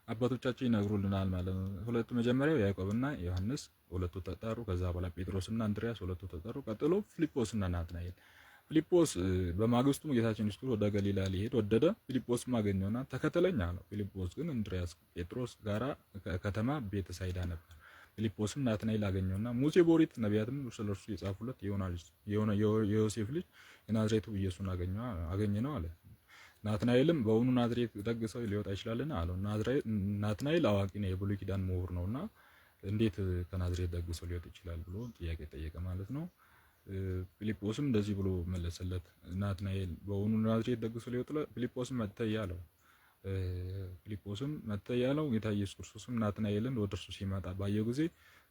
አባቶቻችን ይነግሩልናል ማለት ነው። 2 መጀመሪያው ያዕቆብና ዮሐንስ 2 ተጠሩ። ከዛ በኋላ ጴጥሮስና እንድርያስ 2 ተጠሩ። ቀጥሎ ፊልጶስና ናትናኤል ፊልጶስ በማግስቱም ጌታችን ኢየሱስ ወደ ገሊላ ሊሄድ ወደደ። ፊልጶስም አገኘውና ተከተለኝ አለው። ፊልጶስ ግን እንድርያስ ጴጥሮስ ጋራ ከተማ ቤተሳይዳ ነበር። ፊልጶስም ናትናኤል አገኘውና ሙሴ በኦሪት ነቢያትም ስለ እርሱ የጻፉለት የዮሴፍ ልጅ የናዝሬቱ ኢየሱስን አገኘ ነው አለ። ናትናኤልም በእውኑ ናዝሬት ደግ ሰው ሊወጣ ይችላልን አለው። ናትናኤል አዋቂ ነው፣ የብሉይ ኪዳን ምሁር ነውና እንዴት ከናዝሬት ደግ ሰው ሊወጣ ይችላል ብሎ ጥያቄ ጠየቀ ማለት ነው። ፊልጶስም እንደዚህ ብሎ መለሰለት። ናትናኤል በእውኑ ናዝሬት ደግ ሰው ሊወጣ ፊልጶስም መጥተህ ያለው ጌታ ኢየሱስ ክርስቶስም ናትናኤልን ወደ እርሱ ሲመጣ ባየው ጊዜ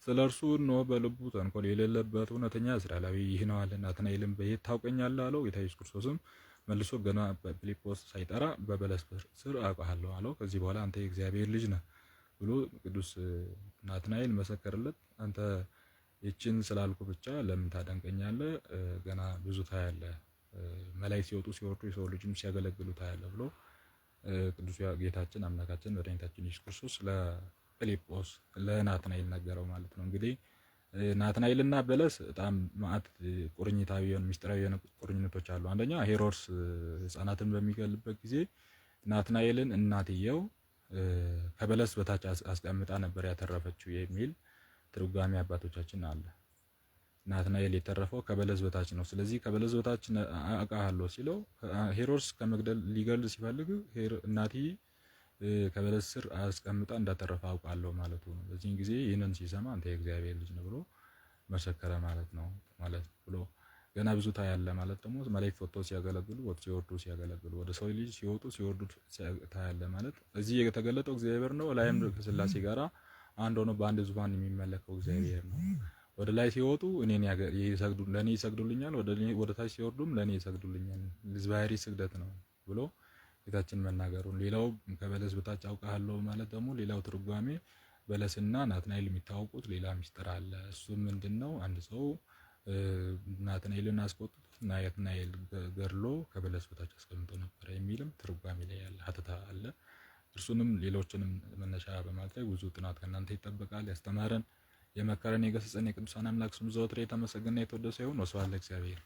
ስለ እርሱ እነሆ በልቡ ተንኮል የሌለበት እውነተኛ እስራኤላዊ ይህ ነው አለ። ናትናኤልም በየት ታውቀኛለህ አለው። ጌታ ኢየሱስ ክርስቶስም መልሶ ገና ፊልጶስ ሳይጠራ በበለስ ስር አውቅሃለሁ አለው። ከዚህ በኋላ አንተ የእግዚአብሔር ልጅ ነህ ብሎ ቅዱስ ናትናኤል መሰከረለት። አንተ ይችን ስላልኩ ብቻ ለምን ታደንቀኛለህ? ገና ብዙ ታያለህ፣ መላእክት ሲወጡ ሲወርዱ የሰው ልጅም ሲያገለግሉ ታያለህ ብሎ ቅዱስ ጌታችን አምላካችን መድኃኒታችን ኢየሱስ ክርስቶስ ለፊልጶስ ለናትናኤል ነገረው ማለት ነው። እንግዲህ ናትናኤልና በለስ በጣም ማዕት ቁርኝታዊ የሆኑ ሚስጥራዊ የሆኑ ቁርኝቶች አሉ። አንደኛ ሄሮድስ ሕፃናትን በሚገልበት ጊዜ ናትናኤልን እናትየው ከበለስ በታች አስቀምጣ ነበር ያተረፈችው የሚል ትርጓሜ አባቶቻችን አለ። ናትናኤል የተረፈው ከበለስ በታች ነው። ስለዚህ ከበለስ በታች አውቃለሁ ሲለው ሄሮድስ ከመግደል ሊገል ሲፈልግ እናቲ ከበለስ ስር አስቀምጣ እንዳተረፈ አውቃለሁ ማለቱ ነው። በዚህን ጊዜ ይህንን ሲሰማ አንተ የእግዚአብሔር ልጅ ነው ብሎ መሰከረ ማለት ነው። ብሎ ገና ብዙ ታያለ ማለት ደግሞ መላእክት ወጥተው ሲያገለግሉ ሲወርዱ ሲያገለግሉ ወደ ሰው ልጅ ሲወጡ ሲወርዱ ታያለ ማለት እዚህ የተገለጠው እግዚአብሔር ነው። ላይም ከሥላሴ ጋራ አንድ ሆኖ በአንድ ዙፋን የሚመለከው እግዚአብሔር ነው። ወደ ላይ ሲወጡ ለኔ ይሰግዱልኛል፣ ወደ ታች ሲወርዱም ለኔ ይሰግዱልኛል። ባህሪ ስግደት ነው ብሎ ጌታችን መናገሩን። ሌላው ከበለስ በታች አውቃለሁ ማለት ደግሞ ሌላው ትርጓሜ በለስና ናትናኤል የሚታወቁት ሌላ ሚስጥር አለ። እሱም ምንድነው? አንድ ሰው ናትናኤልን አስቆጥቶ ናትናኤል ገድሎ ከበለስ በታች አስቀምጦ ነበር የሚልም ትርጓሜ ላይ ያለ ሀተታ አለ። እርሱንም ሌሎችንም መነሻ በማድረግ ብዙ ጥናት ከእናንተ ይጠበቃል። ያስተማረን የመከረን የገሰጸን የቅዱሳን አምላክ ስሙ ዘወትር የተመሰገነ የተወደሰ ይሁን። ወስብሐት ለእግዚአብሔር።